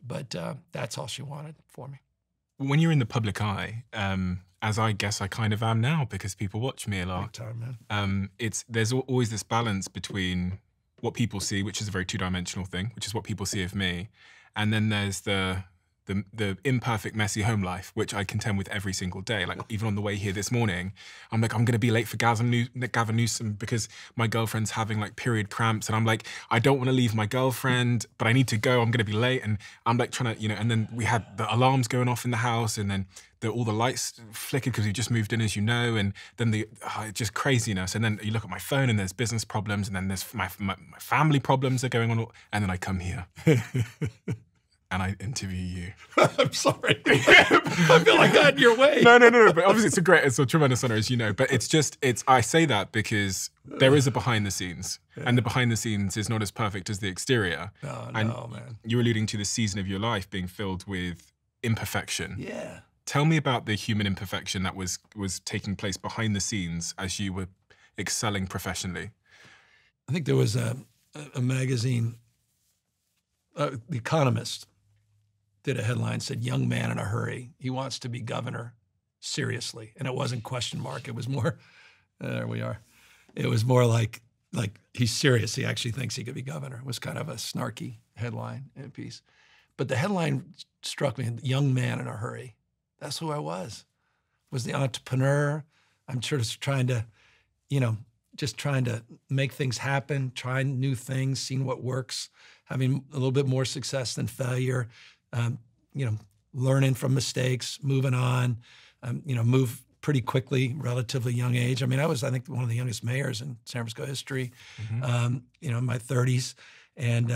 but that's all she wanted for me.
When you're in the public eye, as I guess I kind of am now because people watch me a lot.
Big time, man.
There's always this balance between what people see, which is a very two-dimensional thing, which is what people see of me, and then there's the imperfect, messy home life, which I contend with every single day. Like even on the way here this morning, I'm like, I'm gonna be late for Gavin Newsom because my girlfriend's having like period cramps, and I'm like, I don't want to leave my girlfriend, but I need to go. I'm gonna be late, and I'm like trying to, you know. And then we had the alarms going off in the house, and then all the lights flickered because we just moved in, as you know, and then just craziness. And then you look at my phone, and there's business problems, and then there's my family problems are going on, and then I come here. And I interview you.
I'm sorry. I feel like I got in your way.
No. But obviously it's a tremendous honor, as you know. But I say that because there is a behind the scenes. Yeah. And the behind the scenes is not as perfect as the exterior.
No, man.
You're alluding to the season of your life being filled with imperfection.
Yeah.
Tell me about the human imperfection that was taking place behind the scenes as you were excelling professionally.
I think there was a magazine, The Economist, did a headline, said, "Young man in a hurry. He wants to be governor, seriously." And it wasn't question mark. It was more, there we are. It was more like he's serious. He actually thinks he could be governor. It was kind of a snarky headline in a piece. But the headline struck me, young man in a hurry. That's who I was the entrepreneur. I'm sure just trying to, you know, just trying to make things happen, trying new things, seeing what works, having a little bit more success than failure. You know, learning from mistakes, moving on, you know, move pretty quickly, relatively young age. I mean, I think, one of the youngest mayors in San Francisco history, you know, in my 30s. And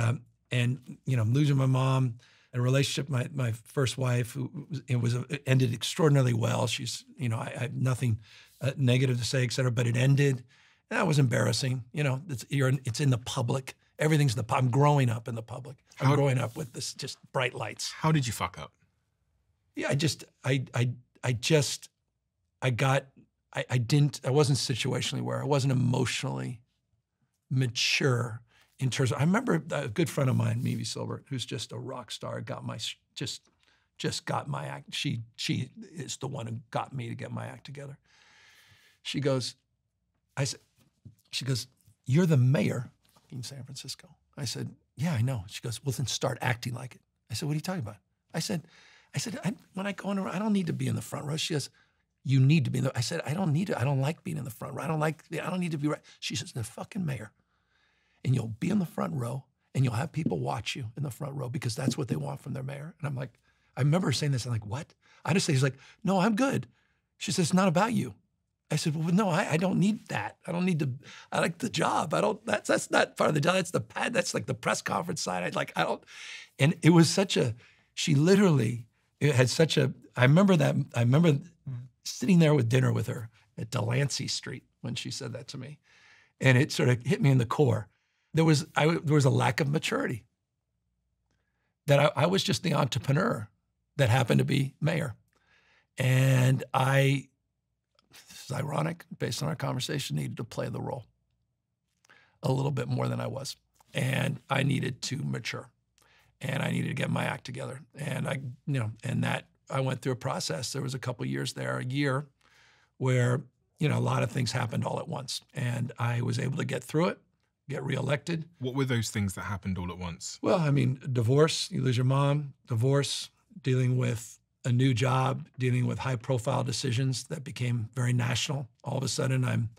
you know, losing my mom, a relationship, my first wife, it ended extraordinarily well. She's, you know, I have nothing negative to say, et cetera, but it ended. And that was embarrassing. You know, it's in the public. Everything's I'm growing up in the public. I'm growing up with this just bright lights.
How did you fuck up?
Yeah, I wasn't situationally aware. I wasn't emotionally mature in terms of, I remember a good friend of mine, Mimi Silbert, who's just a rock star, just got my act. She is the one who got me to get my act together. She goes, "You're the mayor in San Francisco." I said, "Yeah, I know." She goes, "Well, then start acting like it." I said, "What are you talking about?" I said, when I go in, I don't need to be in the front row. She goes, "You need to be in the." I said, "I don't need to. I don't like being in the front row. I don't need to be right." She says, "The fucking mayor, and you'll be in the front row, and you'll have people watch you in the front row because that's what they want from their mayor." And I'm like, I remember her saying this. I'm like, "What?" I just say, she's like, "No, I'm good." She says, "It's not about you." I said, "Well, no, I don't need that. I don't need to. I like the job. I don't. That's not part of the job. That's the pad. That's like the press conference side. I don't." And it was such a. She literally. It had such a. I remember sitting there with dinner with her at Delancey Street when she said that to me, and it sort of hit me in the core. There was a lack of maturity. That I was just the entrepreneur that happened to be mayor, and is ironic, based on our conversation, needed to play the role a little bit more than I was. And I needed to mature, and I needed to get my act together. And I went through a process. There was a couple years there, a year, where, a lot of things happened all at once. And I was able to get through it, get reelected.
What were those things that happened all at once?
Well, I mean, divorce, you lose your mom, divorce, dealing with a new job, dealing with high-profile decisions that became very national. All of a sudden, I'm,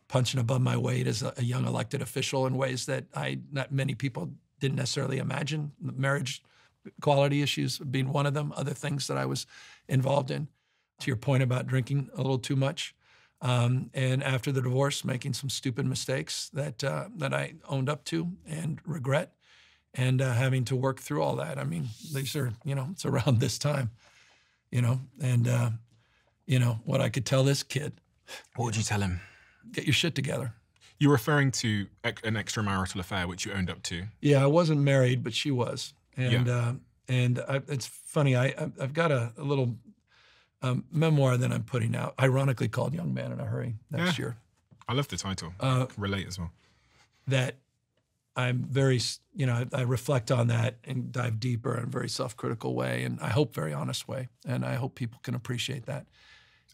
punching above my weight as a young elected official in ways that not many people didn't necessarily imagine. Marriage quality issues being one of them, other things that I was involved in. To your point about drinking a little too much, and after the divorce, making some stupid mistakes that I owned up to and regret, and having to work through all that. I mean, these are, it's around this time, and what I could tell this kid.
What would you tell him?
Get your shit together. You're
referring to an extramarital affair, which you owned up to.
Yeah, I wasn't married, but she was. And it's funny, I've got a little memoir that I'm putting out, ironically called Young Man in a Hurry, next year.
I love the title. I can relate as well.
That I'm very, I reflect on that and dive deeper in a very self-critical way, and I hope very honest way, and I hope people can appreciate that.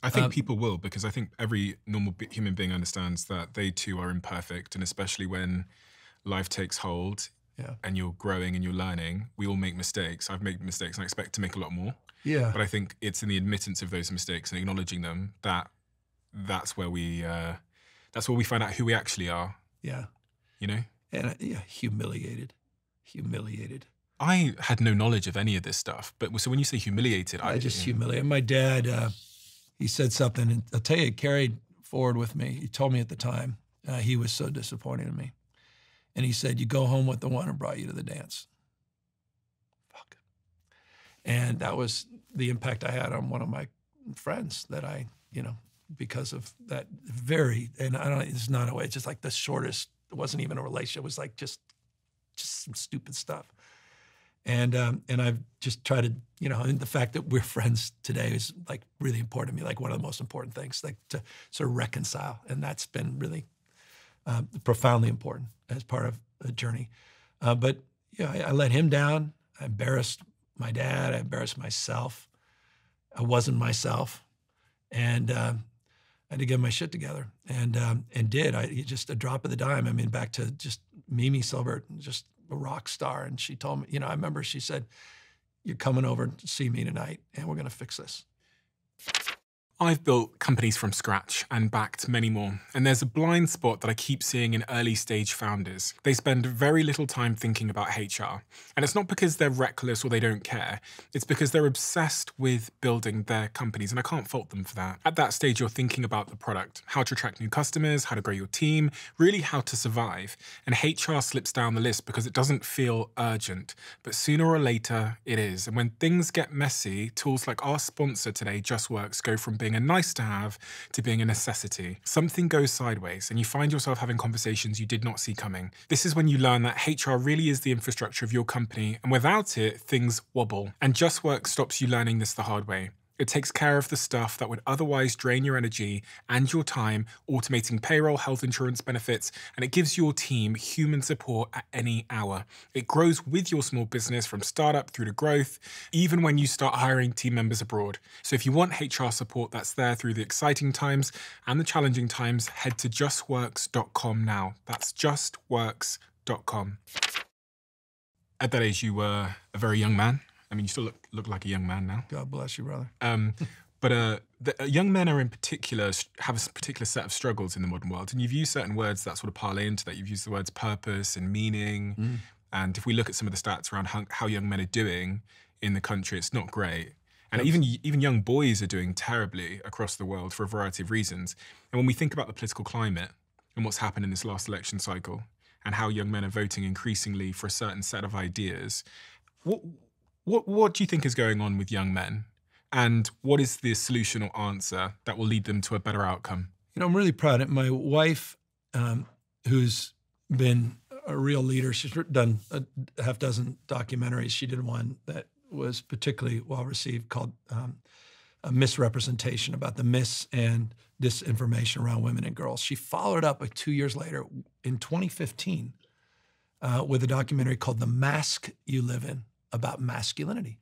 I think people will, because I think every normal human being understands that they too are imperfect, and especially when life takes hold and you're growing and you're learning, we all make mistakes. I've made mistakes and I expect to make a lot more.
Yeah.
But I think it's in the admittance of those mistakes and acknowledging them that's where we find out who we actually are.
Yeah.
And
humiliated.
I had no knowledge of any of this stuff, but so when you say humiliated,
I just humiliated. My dad, he said something, and I'll tell you, it carried forward with me. He told me at the time, he was so disappointed in me. And he said, you go home with the one who brought you to the dance. Fuck. And that was the impact I had on one of my friends that I, because of that it's not a way, it's just like the shortest, it wasn't even a relationship, it was like just some stupid stuff. And I've just tried to, and the fact that we're friends today is like really important to me, like one of the most important things, like to sort of reconcile. And that's been really profoundly important as part of the journey. But I let him down. I embarrassed my dad. I embarrassed myself. I wasn't myself. And I had to get my shit together, and just a drop of the dime. I mean, back to just Mimi Silbert, just a rock star. And she told me, I remember she said, you're coming over to see me tonight and we're going to fix this.
I've built companies from scratch and backed many more. And there's a blind spot that I keep seeing in early stage founders. They spend very little time thinking about HR. And it's not because they're reckless or they don't care. It's because they're obsessed with building their companies. And I can't fault them for that. At that stage, you're thinking about the product, how to attract new customers, how to grow your team, really how to survive. And HR slips down the list because it doesn't feel urgent. But sooner or later, it is. And when things get messy, tools like our sponsor today, JustWorks, go from being a nice to have to being a necessity. Something goes sideways and you find yourself having conversations you did not see coming. This is when you learn that HR really is the infrastructure of your company, and without it, things wobble. And JustWorks stops you learning this the hard way. It takes care of the stuff that would otherwise drain your energy and your time, automating payroll, health insurance benefits, and it gives your team human support at any hour. It grows with your small business from startup through to growth, even when you start hiring team members abroad. So if you want HR support that's there through the exciting times and the challenging times, head to justworks.com now. That's justworks.com. At that age, you were a very young man. I mean, you still look like a young man now.
God bless you, brother.
But young men are in particular, have a particular set of struggles in the modern world. And you've used certain words that sort of parlay into that. You've used the words purpose and meaning. And if we look at some of the stats around how young men are doing in the country, it's not great. And even young boys are doing terribly across the world for a variety of reasons. And when we think about the political climate and what's happened in this last election cycle and how young men are voting increasingly for a certain set of ideas, what do you think is going on with young men? And what is the solution or answer that will lead them to a better outcome?
I'm really proud of my wife, who's been a real leader. She's done a half dozen documentaries. She did one that was particularly well received called misrepresentation, about the mis and disinformation around women and girls. She followed up 2 years later in 2015 with a documentary called The Mask You Live In, about masculinity.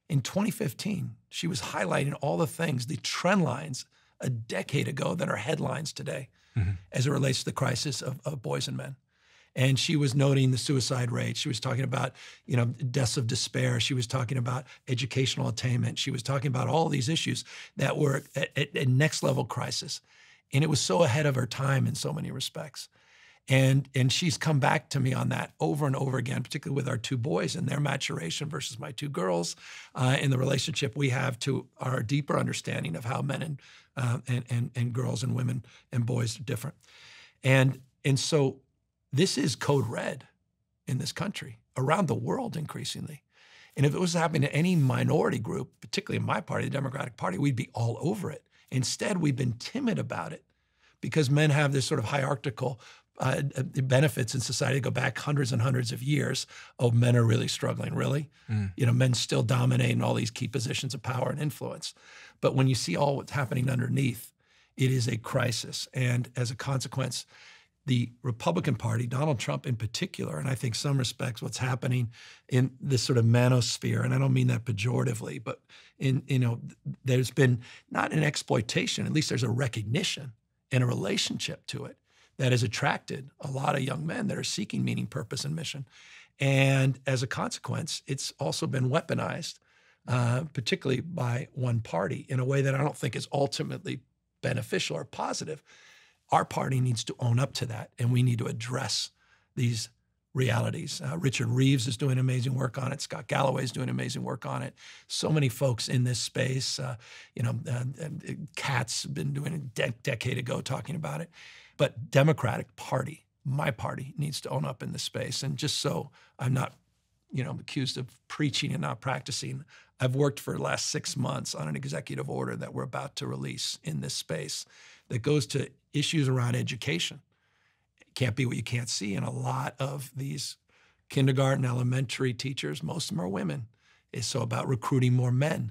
In 2015, she was highlighting all the things, the trend lines a decade ago that are headlines today as it relates to the crisis of boys and men. And she was noting the suicide rate. She was talking about, deaths of despair. She was talking about educational attainment. She was talking about all these issues that were at a next level crisis. And it was so ahead of her time in so many respects. And she's come back to me on that over and over again, particularly with our two boys and their maturation versus my two girls, in the relationship we have to our deeper understanding of how men and girls and women and boys are different. And so this is code red in this country, around the world increasingly. And if it was happening to any minority group, particularly in my party, the Democratic Party, we'd be all over it. Instead, we've been timid about it because men have this sort of hierarchical benefits in society go back hundreds and hundreds of years. Oh, men are really struggling, really? Men still dominate in all these key positions of power and influence. But when you see all what's happening underneath, it is a crisis. And as a consequence, the Republican Party, Donald Trump in particular, and I think some respects what's happening in this sort of manosphere, and I don't mean that pejoratively, but there's been not an exploitation, at least there's a recognition and a relationship to it that has attracted a lot of young men that are seeking meaning, purpose, and mission. And as a consequence, it's also been weaponized, particularly by one party, in a way that I don't think is ultimately beneficial or positive. Our party needs to own up to that, and we need to address these realities. Richard Reeves is doing amazing work on it. Scott Galloway is doing amazing work on it. So many folks in this space, Katz been doing it a decade ago talking about it. But Democratic Party, my party, needs to own up in this space. And just so I'm not, accused of preaching and not practicing, I've worked for the last 6 months on an executive order that we're about to release in this space that goes to issues around education. It can't be what you can't see. And a lot of these kindergarten, elementary teachers, most of them are women. It's so about recruiting more men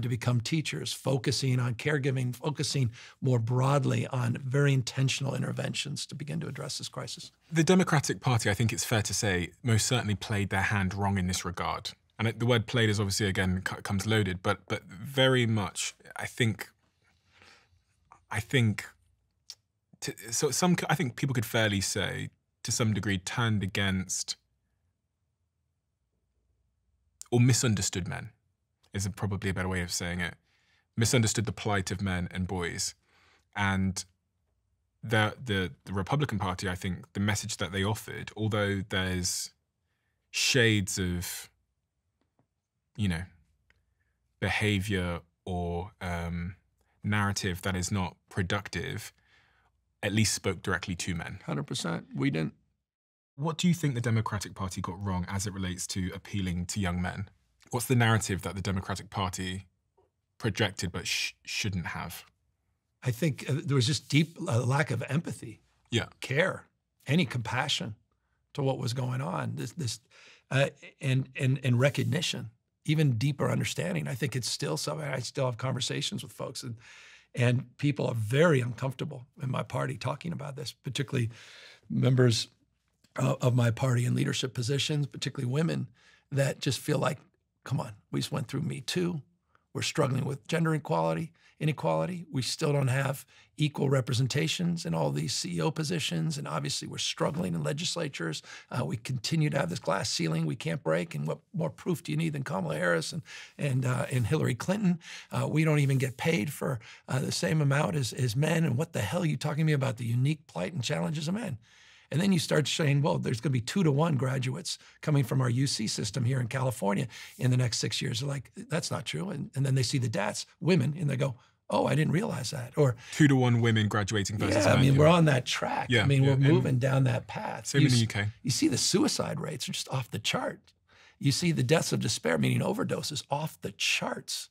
to become teachers, focusing on caregiving, focusing more broadly on very intentional interventions to begin to address this crisis.
The Democratic Party, I think it's fair to say, most certainly played their hand wrong in this regard. And the word played is obviously, again, comes loaded, but very much, I think people could fairly say, to some degree, turned against or misunderstood men, is probably a better way of saying it. Misunderstood the plight of men and boys. And the Republican Party, I think, the message that they offered, although there's shades of, behavior or narrative that is not productive, at least spoke directly to men.
100%. We didn't.
What do you think the Democratic Party got wrong as it relates to appealing to young men? What's the narrative that the Democratic Party projected but shouldn't have? I
think there was just deep lack of empathy, care, any compassion to what was going on. And recognition, even deeper understanding. I think it's still something. I still have conversations with folks, and people are very uncomfortable in my party talking about this, particularly members of my party in leadership positions, particularly women that just feel like, come on, we just went through Me Too. We're struggling with gender inequality. We still don't have equal representations in all these CEO positions. And obviously we're struggling in legislatures. We continue to have this glass ceiling we can't break. And what more proof do you need than Kamala Harris and Hillary Clinton? We don't even get paid for the same amount as men. And what the hell are you talking to me about the unique plight and challenges of men? And then you start saying, well, there's going to be 2-to-1 graduates coming from our UC system here in California in the next 6 years. They're like, that's not true. And then they see the dads, women, and they go, oh, I didn't realize that. Or
2-to-1 women graduating versus men.
I mean, we're on that track.
Yeah,
we're moving down that path.
Same in the UK.
You see the suicide rates are just off the chart. You see the deaths of despair, meaning overdoses, off the charts.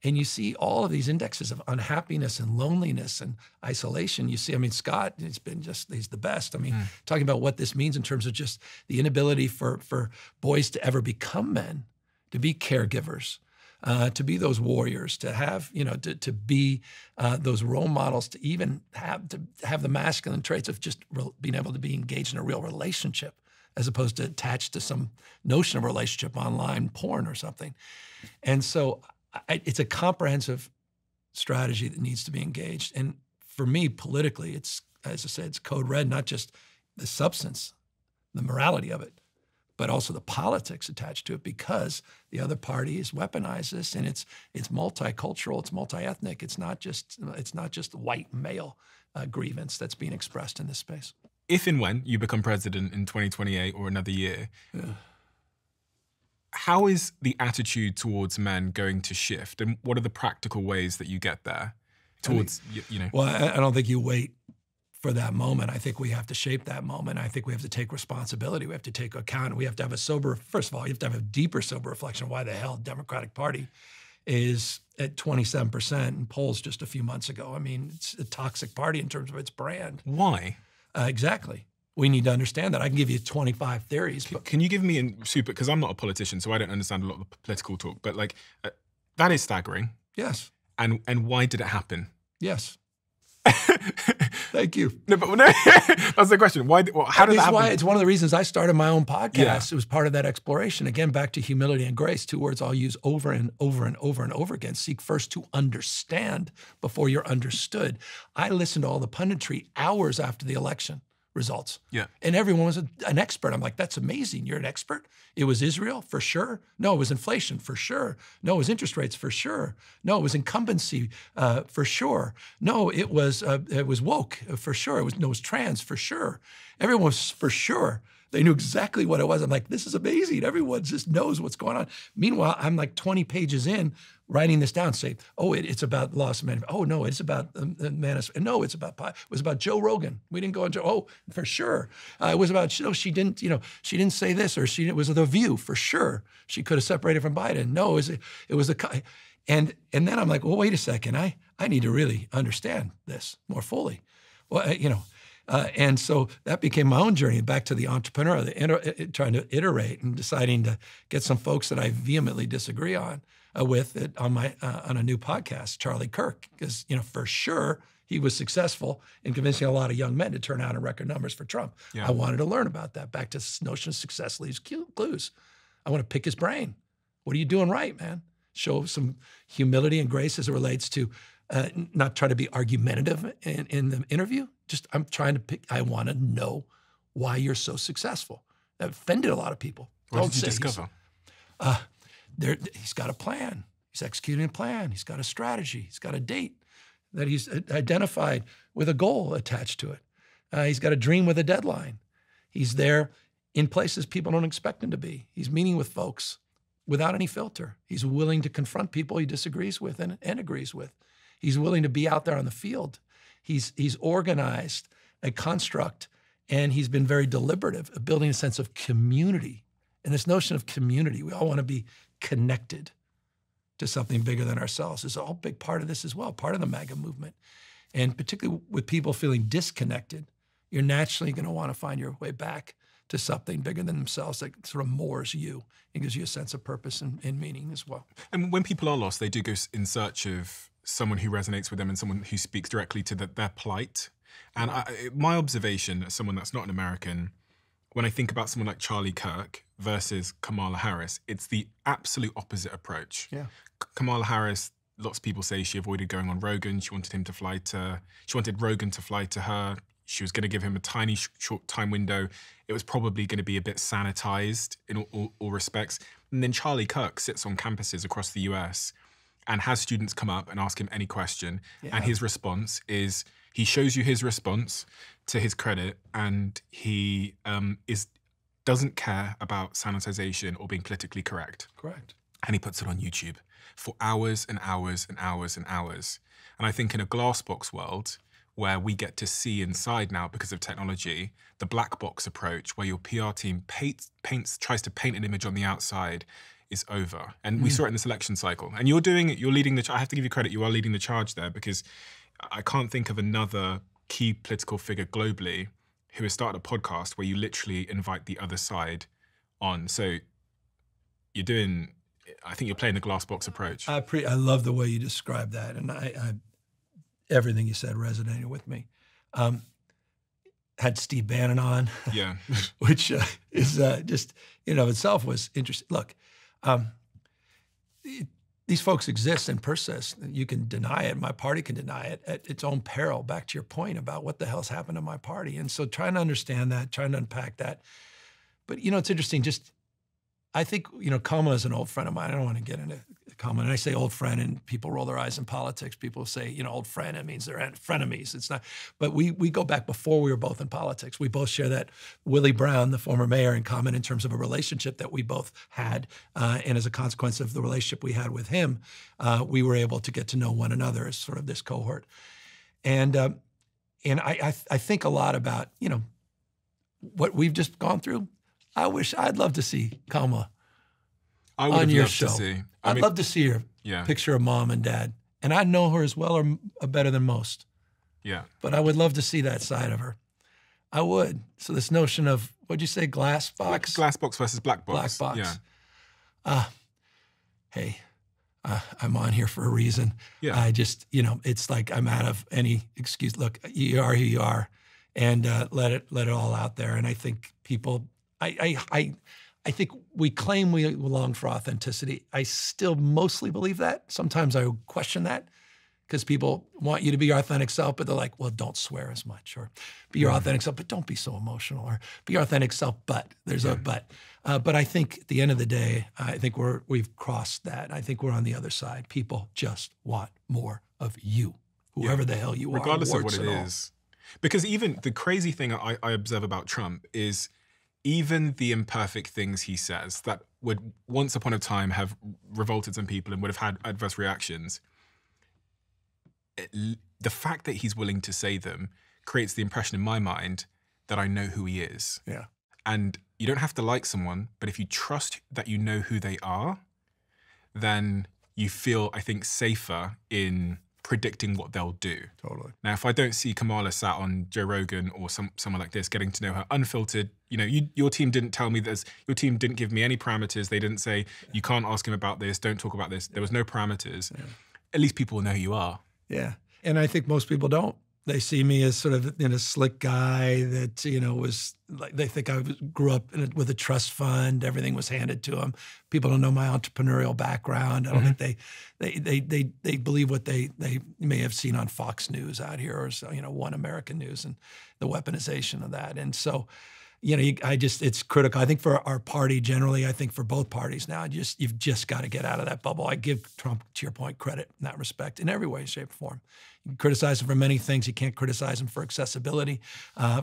And you see all of these indexes of unhappiness and loneliness and isolation. You see, Scott, he's the best. Talking about what this means in terms of just the inability for boys to ever become men, to be caregivers, to be those warriors, to have, to be those role models, to even have the masculine traits of just being able to be engaged in a real relationship, as opposed to attached to some notion of relationship online porn or something. And so it's a comprehensive strategy that needs to be engaged. And for me, politically, it's, as I said, it's code red, not just the substance, the morality of it, but also the politics attached to it, because the other party has weaponized this, and it's multicultural, it's multi-ethnic. It's not just white male grievance that's being expressed in this space.
If and when you become president in 2028 or another year, how is the attitude towards men going to shift, and what are the practical ways that you get there towards,
Well, I don't think you wait for that moment. I think we have to shape that moment. I think we have to take responsibility. We have to take account. We have to have first of all, you have to have a deeper sober reflection of why the hell the Democratic Party is at 27% in polls just a few months ago. I mean, it's a toxic party in terms of its brand.
Why?
Exactly. We need to understand that. I can give you 25 theories. But
can you give me because I'm not a politician, so I don't understand a lot of the political talk, but that is staggering.
Yes.
And why did it happen?
Yes. Thank you.
No, that's the question. Why? How did that happen?
It's one of the reasons I started my own podcast.
Yeah.
It was part of that exploration. Again, back to humility and grace, two words I'll use over and over and over and over again. Seek first to understand before you're understood. I listened to all the punditry hours after the election results.
Yeah.
And everyone was an expert. I'm like, that's amazing. You're an expert? It was Israel, for sure. No, it was inflation, for sure. No, it was interest rates, for sure. No, it was incumbency, for sure. No, it was woke, for sure. It was trans, for sure. Everyone was for sure. They knew exactly what it was. I'm like, this is amazing. Everyone just knows what's going on. Meanwhile, I'm like 20 pages in, writing this down, saying, oh, it's about loss of manifest. Oh, no, it's about manifest. No, it was about Joe Rogan. We didn't go into, oh, for sure. It was about, she didn't say this, or it was The View, for sure. She could have separated from Biden. No, it was and then I'm like, well, wait a second. I need to really understand this more fully. Well, and so that became my own journey back to the entrepreneur, trying to iterate and deciding to get some folks that I vehemently disagree with on a new podcast, Charlie Kirk, because for sure he was successful in convincing a lot of young men to turn out in record numbers for Trump. Yeah. I wanted to learn about that. Back to this notion of success leaves clues. I want to pick his brain. What are you doing right, man? Show some humility and grace as it relates to not try to be argumentative in the interview. I'm trying to pick. I want to know why you're so successful. That offended a lot of people.
What did you discover?
He's got a plan. He's executing a plan. He's got a strategy. He's got a date that he's identified with a goal attached to it. He's got a dream with a deadline. He's there in places people don't expect him to be. He's meeting with folks without any filter. He's willing to confront people he disagrees with and agrees with. He's willing to be out there on the field. He's organized a construct, and he's been very deliberative of building a sense of community. And this notion of community, we all want to be connected to something bigger than ourselves, is a big part of this as well, part of the MAGA movement. And particularly with people feeling disconnected, you're naturally going to want to find your way back to something bigger than themselves that sort of moors you and gives you a sense of purpose and meaning as well.
And when people are lost, they do go in search of someone who resonates with them and someone who speaks directly to their plight. And my observation as someone that's not an American, when I think about someone like Charlie Kirk versus Kamala Harris, it's the absolute opposite approach.
Yeah.
Kamala Harris, lots of people say she avoided going on Rogan. She wanted Rogan to fly to her. She was going to give him a tiny short time window. It was probably going to be a bit sanitized in all respects. And then Charlie Kirk sits on campuses across the US and has students come up and ask him any question. Yeah. And his response is, he shows you his response to his credit, and he doesn't care about sanitization or being politically correct.
Correct.
And he puts it on YouTube for hours and hours and hours and hours. And I think in a glass box world, where we get to see inside now because of technology, the black box approach, where your PR team tries to paint an image on the outside, is over. And we saw it in this election cycle. And you're leading the charge. I have to give you credit, you are leading the charge there, because I can't think of another key political figure globally who has started a podcast where you literally invite the other side on. So you're doing I think you're playing the glass box approach.
I love the way you describe that, and I everything you said resonated with me. Had Steve Bannon on,
Yeah.
which is just in of itself was interesting. Look, these folks exist and persist. You can deny it. My party can deny it at its own peril. Back to your point about what the hell's happened to my party, and so trying to understand that, trying to unpack that. But it's interesting. Just I think Kamala is an old friend of mine. I don't want to get into Kamala. And I say old friend, and people roll their eyes in politics. People say old friend. It means they're frenemies. It's not. But we go back before we were both in politics. We both share that Willie Brown, the former mayor, in common in terms of a relationship that we both had, and as a consequence of the relationship we had with him, we were able to get to know one another as sort of this cohort. And I think a lot about what we've just gone through. I'd love to see Kamala on your show. I'd love to see her picture of mom and dad. And I know her as well or better than most.
Yeah.
But I would love to see that side of her. I would. So this notion of, what'd you say, glass box?
Glass box versus black box.
Black box.
Yeah.
Hey, I'm on here for a reason.
Yeah.
I just, it's like I'm out of any excuse. Look, you are who you are, and let it all out there. And I think people, I think we claim we long for authenticity. I still mostly believe that. Sometimes I question that because people want you to be your authentic self, but they're like, well, don't swear as much, or be your authentic self, but don't be so emotional, or be your authentic self, but there's a but. But I think at the end of the day, I think we've crossed that. I think we're on the other side. People just want more of you, whoever the hell you
regardless
are.
Regardless of what it is. Because even the crazy thing I observe about Trump is even the imperfect things he says that would once upon a time have revolted some people and would have had adverse reactions, the fact that he's willing to say them creates the impression in my mind that I know who he is.
Yeah.
And you don't have to like someone, but if you trust that you know who they are, then you feel, I think, safer in predicting what they'll do.
Totally.
Now, if I don't see Kamala sat on Joe Rogan or someone like this, getting to know her unfiltered, your team didn't tell me this, your team didn't give me any parameters. They didn't say, you can't ask him about this, don't talk about this. There was no parameters. Yeah. At least people will know who you are.
Yeah. And I think most people don't. They see me as sort of a slick guy that, was like, they think I grew up with a trust fund. Everything was handed to him. People don't know my entrepreneurial background. I don't think they believe what they may have seen on Fox News out here, or One American News, and the weaponization of that. And so, it's critical. I think for our party generally, I think for both parties now, you've just got to get out of that bubble. I give Trump, to your point, credit in that respect, in every way, shape, or form. You can criticize him for many things. You can't criticize him for accessibility,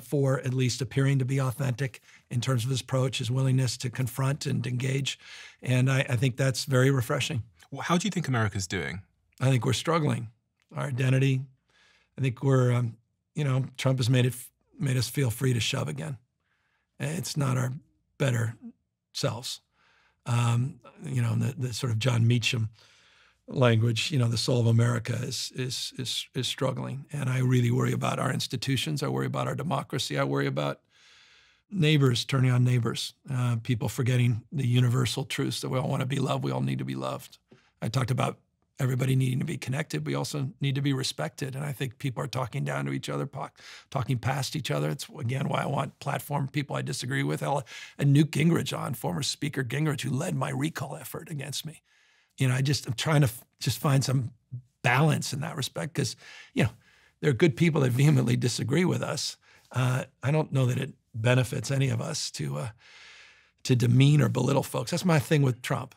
for at least appearing to be authentic in terms of his approach, his willingness to confront and engage. And I think that's very refreshing.
Well, how do you think America's doing?
I think we're struggling. Our identity. I think we're, Trump has made us feel free to shove again. It's not our better selves. The sort of John Meacham language, the soul of America is struggling. And I really worry about our institutions. I worry about our democracy. I worry about neighbors turning on neighbors, people forgetting the universal truths that we all want to be loved. We all need to be loved. I talked about everybody needing to be connected. We also need to be respected. And I think people are talking down to each other, talking past each other. It's, again, why I want platform people I disagree with. And Newt Gingrich on, former Speaker Gingrich, who led my recall effort against me. I'm trying to just find some balance in that respect because, there are good people that vehemently disagree with us. I don't know that it benefits any of us to demean or belittle folks. That's my thing with Trump.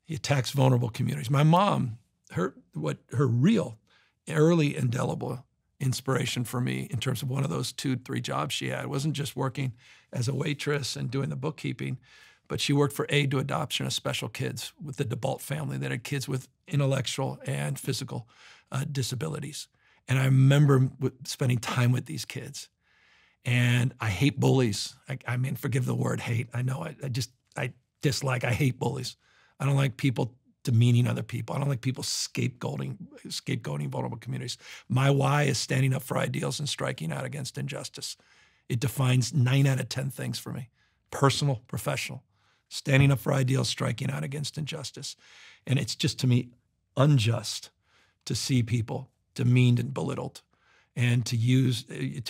He attacks vulnerable communities. My mom, her real early indelible inspiration for me in terms of one of those 2-3 jobs she had wasn't just working as a waitress and doing the bookkeeping, but she worked for aid to adoption of special kids with the DeBalt family that had kids with intellectual and physical disabilities. And I remember spending time with these kids. And I hate bullies. I mean, forgive the word hate. I know I hate bullies. I don't like people demeaning other people. I don't like people scapegoating vulnerable communities. My why is standing up for ideals and striking out against injustice. It defines 9 out of 10 things for me: personal, professional. standing up for ideals, striking out against injustice. And it's just, to me, unjust to see people demeaned and belittled, and to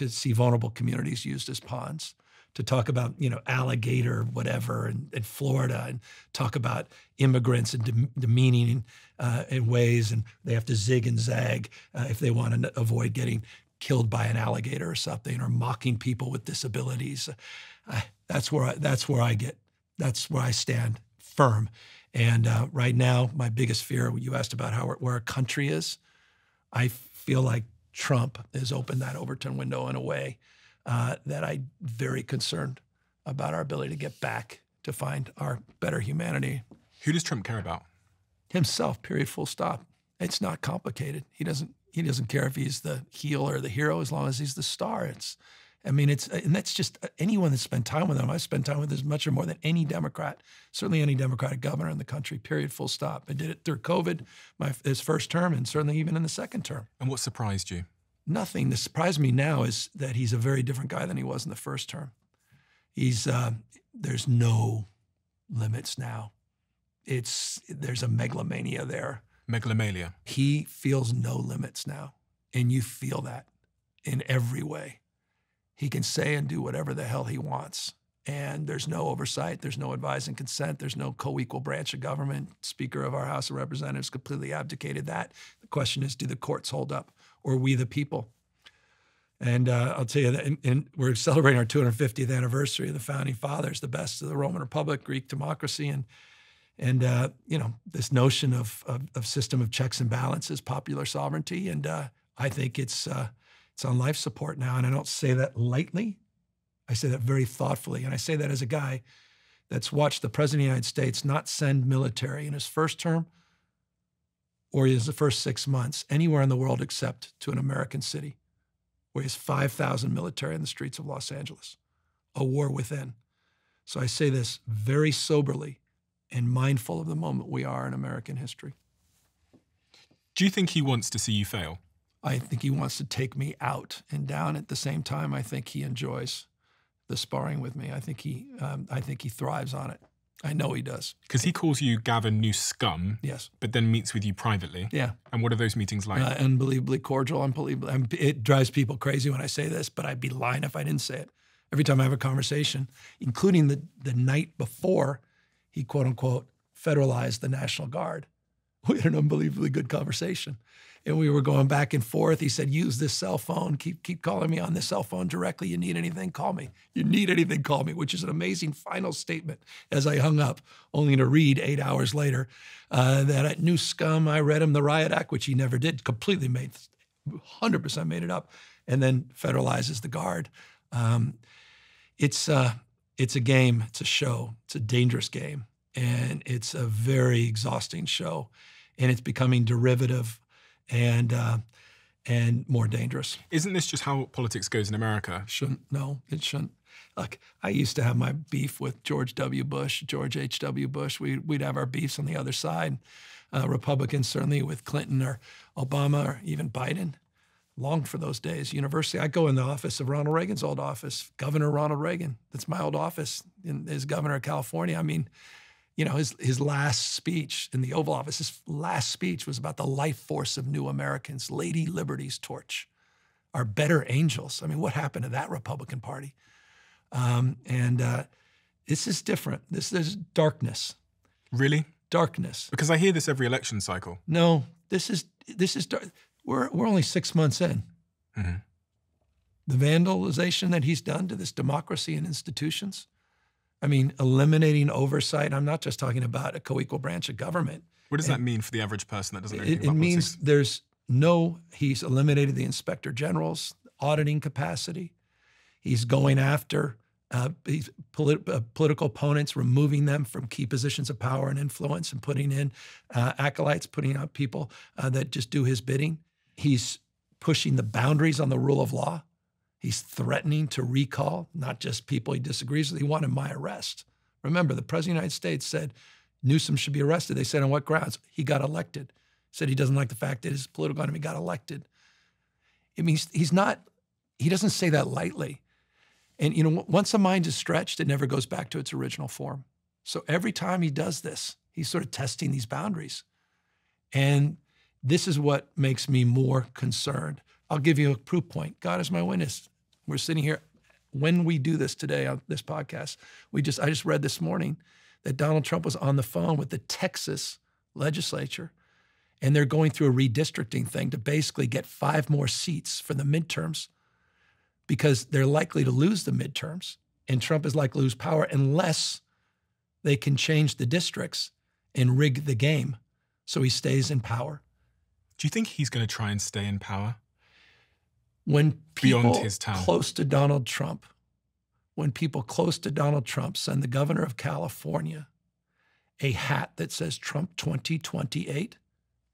see vulnerable communities used as pawns, to talk about, alligator whatever in Florida, and talk about immigrants and demeaning in ways, and they have to zig and zag if they want to avoid getting killed by an alligator or something, or mocking people with disabilities. That's where I stand firm. And right now, my biggest fear, you asked about where our country is, I feel like Trump has opened that Overton window in a way that I'm very concerned about our ability to get back to find our better humanity.
Who does Trump care about?
Himself, period, full stop. It's not complicated. He doesn't care if he's the heel or the hero as long as he's the star. And that's just anyone that's spent time with him. I've spent time with as much or more than any Democrat, certainly any Democratic governor in the country, period, full stop. I did it through COVID, his first term, and certainly even in the second term.
And what surprised you?
Nothing. That surprised me now is that he's a very different guy than he was in the first term. There's no limits now. There's a megalomania there.
Megalomania.
He feels no limits now, and you feel that in every way. He can say and do whatever the hell he wants, and there's no oversight, there's no advise and consent, there's no co-equal branch of government. Speaker of our House of Representatives completely abdicated that. The question is, do the courts hold up, or we the people? And I'll tell you that, and we're celebrating our 250th anniversary of the Founding Fathers, the best of the Roman Republic, Greek democracy, and this notion of system of checks and balances, popular sovereignty, and I think it's on life support now, and I don't say that lightly. I say that very thoughtfully, and I say that as a guy that's watched the President of the United States not send military in his first term or his first 6 months anywhere in the world except to an American city, where he has 5,000 military in the streets of Los Angeles, a war within. So I say this very soberly and mindful of the moment we are in American history.
Do you think he wants to see you fail?
I think he wants to take me out and down at the same time. I think he enjoys the sparring with me. I think he thrives on it. I know he does.
Because he calls you Gavin Newscum.
Yes.
But then meets with you privately.
Yeah.
And what are those meetings like?
Unbelievably cordial. It drives people crazy when I say this, but I'd be lying if I didn't say it. Every time I have a conversation, including the night before he, quote unquote, federalized the National Guard, we had an unbelievably good conversation. And we were going back and forth. He said, use this cell phone. Keep calling me on this cell phone directly. You need anything, call me. You need anything, call me, which is an amazing final statement as I hung up, only to read 8 hours later that at Newscum, I read him the Riot Act, which he never did, completely 100% made it up, and then federalizes the Guard. It's a game. It's a show. It's a dangerous game. And it's a very exhausting show. And it's becoming derivative and more dangerous.
Isn't this just how politics goes in America?
No, it shouldn't. Look, I used to have my beef with George W. Bush, George H.W. Bush. We'd have our beefs on the other side. Republicans, certainly with Clinton or Obama or even Biden. Longed for those days. University, I go in the office of Ronald Reagan's old office, Governor Ronald Reagan. That's my old office as governor of California. I mean, his last speech in the Oval Office, his last speech was about the life force of new Americans, Lady Liberty's torch, our better angels. I mean, what happened to that Republican Party? This is different. This is darkness.
Really?
Darkness.
Because I hear this every election cycle.
No, this is dark. We're only 6 months in.
Mm-hmm.
The vandalization that he's done to this democracy and institutions. I mean, eliminating oversight. I'm not just talking about a co-equal branch of government.
What does that mean for the average person that doesn't know anything about
politics? It means he's eliminated the inspector general's auditing capacity. He's going after political opponents, removing them from key positions of power and influence and putting in acolytes, putting out people that just do his bidding. He's pushing the boundaries on the rule of law. He's threatening to recall, not just people he disagrees with. He wanted my arrest. Remember, the President of the United States said Newsom should be arrested. They said, on what grounds? He got elected. Said he doesn't like the fact that his political enemy got elected. It means he doesn't say that lightly. And once a mind is stretched, it never goes back to its original form. So every time he does this, he's sort of testing these boundaries. And this is what makes me more concerned. I'll give you a proof point. God is my witness. We're sitting here. When we do this today on this podcast, I just read this morning that Donald Trump was on the phone with the Texas legislature, and they're going through a redistricting thing to basically get 5 more seats for the midterms because they're likely to lose the midterms, and Trump is likely to lose power unless they can change the districts and rig the game so he stays in power.
Do you think he's going to try and stay in power?
When people
beyond his time?
close to Donald Trump, send the governor of California a hat that says Trump 2028,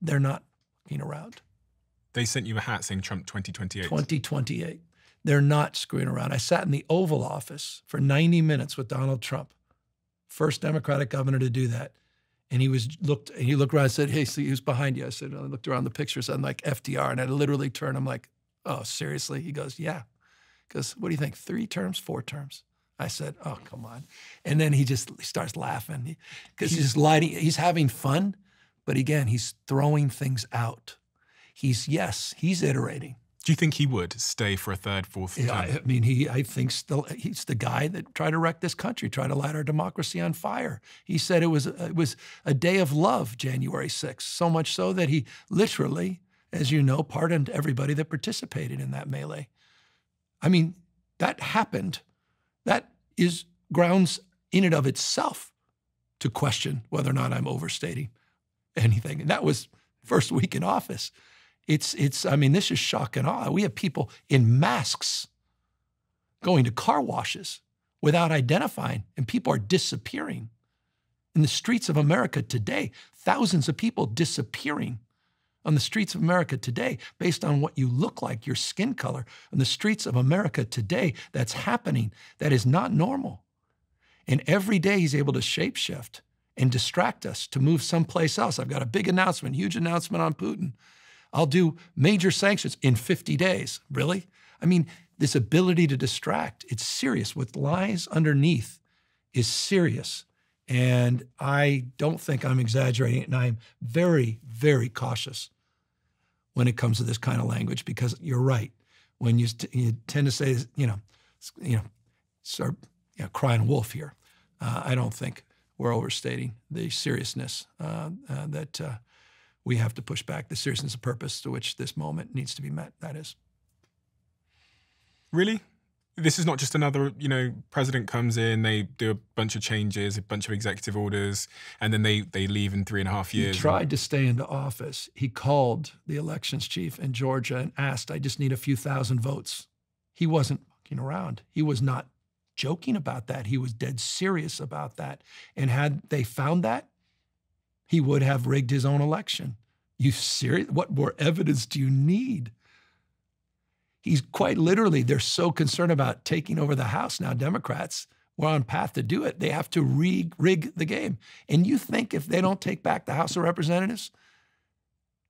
they're not fucking around.
They sent you a hat saying Trump 2028?
2028. They're not screwing around. I sat in the Oval Office for 90 minutes with Donald Trump, first Democratic governor to do that. And he looked around and said, hey, see who's behind you? I said, I looked around the pictures. I'm like FDR. And I literally turned. I'm like, oh, seriously? He goes, yeah. He goes, what do you think? 3 terms, 4 terms? I said, oh, come on. And then he starts laughing because he's just lighting. He's having fun. But again, he's throwing things out. He's iterating.
Do you think he would stay for a 3rd, 4th term?
I mean, I think he's the guy that tried to wreck this country, tried to light our democracy on fire. He said it was a day of love, January 6th, so much so that he literally, as you know, pardoned everybody that participated in that melee. I mean, that happened. That is grounds in and of itself to question whether or not I'm overstating anything. And that was first week in office. I mean, this is shock and awe. We have people in masks going to car washes without identifying, and people are disappearing. In the streets of America today, thousands of people disappearing on the streets of America today based on what you look like, your skin color. On the streets of America today, that's happening. That is not normal. And every day he's able to shapeshift and distract us to move someplace else. I've got a big announcement, huge announcement on Putin. I'll do major sanctions in 50 days. Really? I mean, this ability to distract, it's serious. What lies underneath is serious. And I don't think I'm exaggerating it. And I'm very, very cautious when it comes to this kind of language, because you're right. When you tend to say, start crying wolf here. I don't think we're overstating the seriousness that we have to push back, the seriousness of purpose to which this moment needs to be met, that is.
Really? This is not just another, president comes in, they do a bunch of changes, a bunch of executive orders, and then they leave in 3.5 years.
He tried to stay into office. He called the elections chief in Georgia and asked, I just need a few thousand votes. He wasn't fucking around. He was not joking about that. He was dead serious about that. And had they found that, he would have rigged his own election. You serious? What more evidence do you need? He's quite literally, they're so concerned about taking over the House now, Democrats, we're on path to do it. They have to rig the game. And you think if they don't take back the House of Representatives,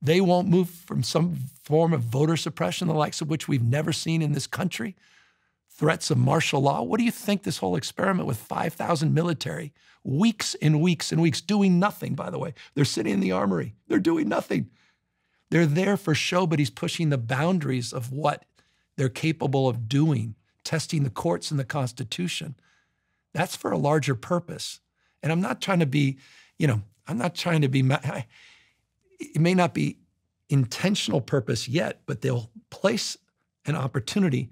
they won't move from some form of voter suppression, the likes of which we've never seen in this country? Threats of martial law. What do you think this whole experiment with 5,000 military, weeks and weeks and weeks, doing nothing, by the way. They're sitting in the armory. They're doing nothing. They're there for show, but he's pushing the boundaries of what they're capable of doing, testing the courts and the Constitution. That's for a larger purpose. And I'm not trying to be, it may not be intentional purpose yet, but they'll place an opportunity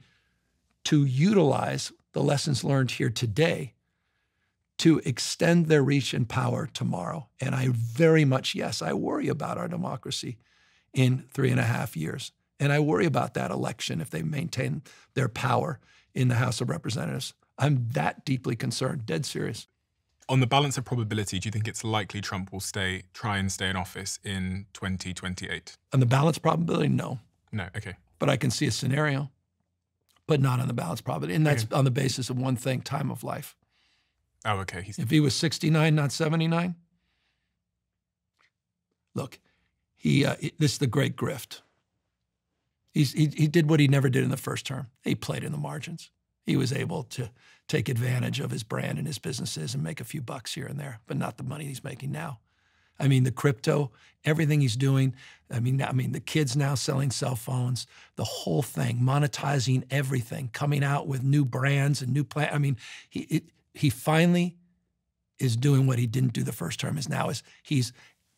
to utilize the lessons learned here today to extend their reach and power tomorrow. And I very much, yes, I worry about our democracy in 3.5 years. And I worry about that election if they maintain their power in the House of Representatives. I'm that deeply concerned, dead serious.
On the balance of probability, do you think it's likely Trump will try and stay in office in 2028? On
the balance probability, no.
No, okay.
But I can see a scenario, but not on the balance probability. And that's on the basis of one thing, time of life.
Oh, okay.
If he was 69, not 79, look, this is the great grift. He did what he never did in the first term. He played in the margins. He was able to take advantage of his brand and his businesses and make a few bucks here and there, but not the money he's making now. I mean, the crypto, everything he's doing. I mean, the kids now selling cell phones, the whole thing, monetizing everything, coming out with new brands and new plans. I mean, he finally is doing what he didn't do the first term. He's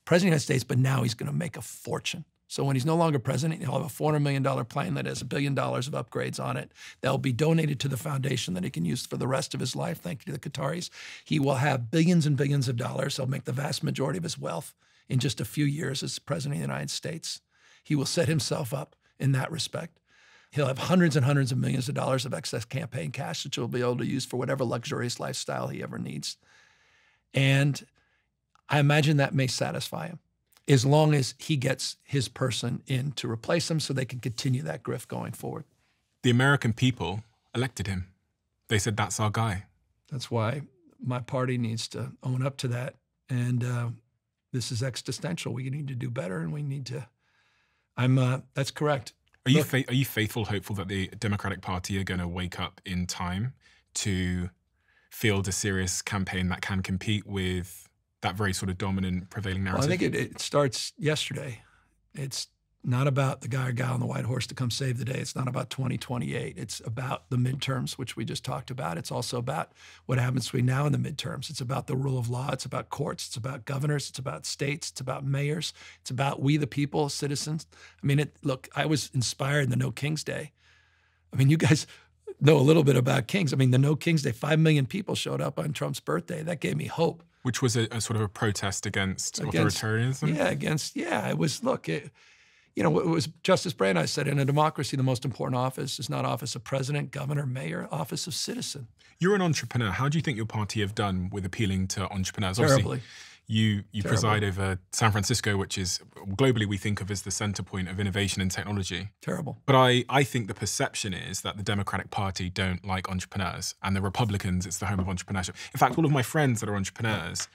president of the United States, but now he's going to make a fortune. So when he's no longer president, he'll have a $400 million plane that has $1 billion of upgrades on it. They'll be donated to the foundation that he can use for the rest of his life, thank you to the Qataris. He will have billions and billions of dollars. He'll make the vast majority of his wealth in just a few years as president of the United States. He will set himself up in that respect. He'll have hundreds and hundreds of millions of dollars of excess campaign cash that he'll be able to use for whatever luxurious lifestyle he ever needs. And I imagine that may satisfy him, as long as he gets his person in to replace him so they can continue that grift going forward.
The American people elected him. They said, that's our guy.
That's why my party needs to own up to that. And this is existential. We need to do better, and we need to, that's correct.
Are you faithful, hopeful that the Democratic Party are going to wake up in time to field a serious campaign that can compete with that very sort of dominant prevailing narrative?
Well, I think it starts yesterday. It's not about the guy or gal on the white horse to come save the day. It's not about 2028. It's about the midterms, which we just talked about. It's also about what happens between now and the midterms. It's about the rule of law. It's about courts. It's about governors. It's about states. It's about mayors. It's about we the people, citizens. I mean, look, I was inspired in the No Kings Day. I mean, you guys know a little bit about Kings. I mean, the No Kings Day, 5 million people showed up on Trump's birthday. That gave me hope.
Which was a sort of a protest against authoritarianism?
Yeah, it was, look, it was Justice Brandeis said, in a democracy, the most important office is not office of president, governor, mayor, office of citizen.
You're an entrepreneur. How do you think your party have done with appealing to entrepreneurs?
Terribly.
Obviously, you preside over San Francisco, which is globally we think of as the center point of innovation and technology.
Terrible.
But I think the perception is that the Democratic Party don't like entrepreneurs, and the Republicans, it's the home of entrepreneurship. In fact, all of my friends that are entrepreneurs,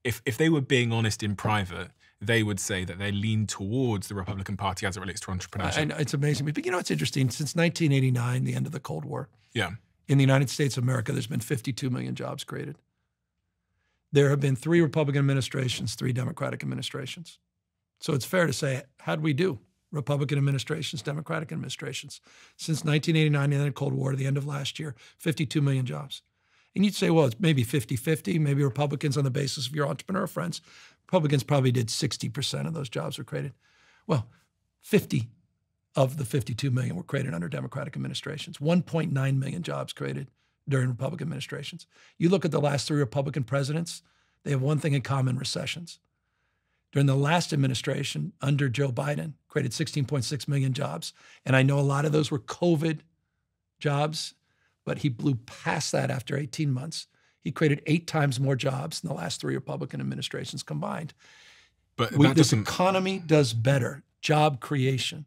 if they were being honest in private, they would say that they lean towards the Republican Party as it relates to entrepreneurship.
It's amazing. But it's interesting. Since 1989, the end of the Cold War,
yeah,
in the United States of America, there's been 52 million jobs created. There have been 3 Republican administrations, 3 Democratic administrations. So it's fair to say, how'd we do? Republican administrations, Democratic administrations. Since 1989, the end of the Cold War to the end of last year, 52 million jobs. And you'd say, well, it's maybe 50-50, maybe Republicans on the basis of your entrepreneur friends. Republicans probably did 60% of those jobs were created. Well, 50 of the 52 million were created under Democratic administrations. 1.9 million jobs created during Republican administrations. You look at the last 3 Republican presidents, they have one thing in common: recessions. During the last administration under Joe Biden, created 16.6 million jobs. And I know a lot of those were COVID jobs, but he blew past that after 18 months. He created 8 times more jobs than the last 3 Republican administrations combined.
But
this economy does better. Job creation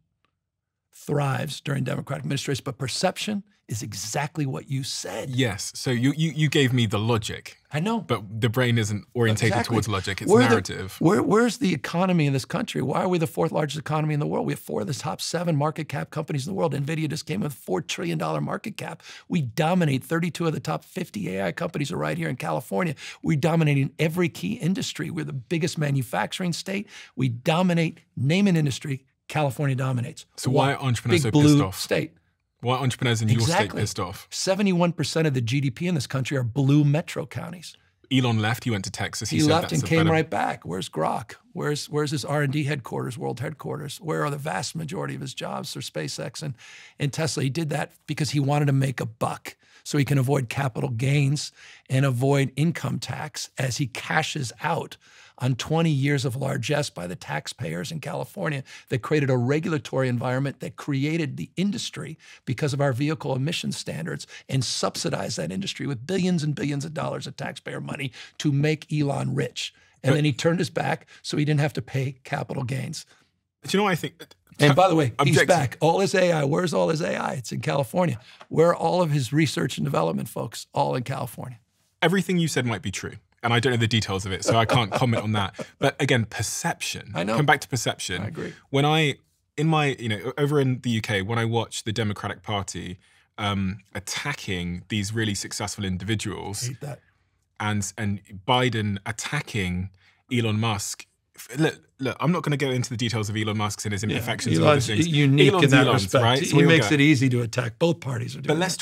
thrives during Democratic administrations, but perception is exactly what you said.
Yes. So you gave me the logic.
I know.
But the brain isn't orientated towards logic. It's narrative.
Where's the economy in this country? Why are we the 4th largest economy in the world? We have 4 of the top 7 market cap companies in the world. NVIDIA just came with a $4 trillion market cap. We dominate 32 of the top 50 AI companies are right here in California. We dominate in every key industry. We're the biggest manufacturing state. We dominate, name an industry, California dominates.
So why are entrepreneurs so
pissed
pissed
off?
off?
State.
Why are entrepreneurs in your state pissed off?
71% of the GDP in this country are blue metro counties.
Elon left. He went to Texas.
He left and came right back. Where's Grok? Where's his R&D headquarters, world headquarters? Where are the vast majority of his jobs for SpaceX and Tesla? He did that because he wanted to make a buck so he can avoid capital gains and avoid income tax as he cashes out on 20 years of largesse by the taxpayers in California that created a regulatory environment that created the industry because of our vehicle emission standards and subsidized that industry with billions and billions of dollars of taxpayer money to make Elon rich. And then he turned his back so he didn't have to pay capital gains.
Do you know what I think?
And by the way, he's back. All his AI, where's all his AI? It's in California. Where are all of his research and development folks? All in California.
Everything you said might be true. And I don't know the details of it, so I can't comment on that. But again, perception.
I know.
Come back to perception.
I agree.
When over in the UK, when I watch the Democratic Party attacking these really successful individuals.
I hate that.
And Biden attacking Elon Musk. Look, I'm not going to go into the details of Elon Musk's and his imperfections.
Elon's
and other things.
unique in that
Elon's,
respect.
right?
He makes it easy to attack. Both parties are doing
But let's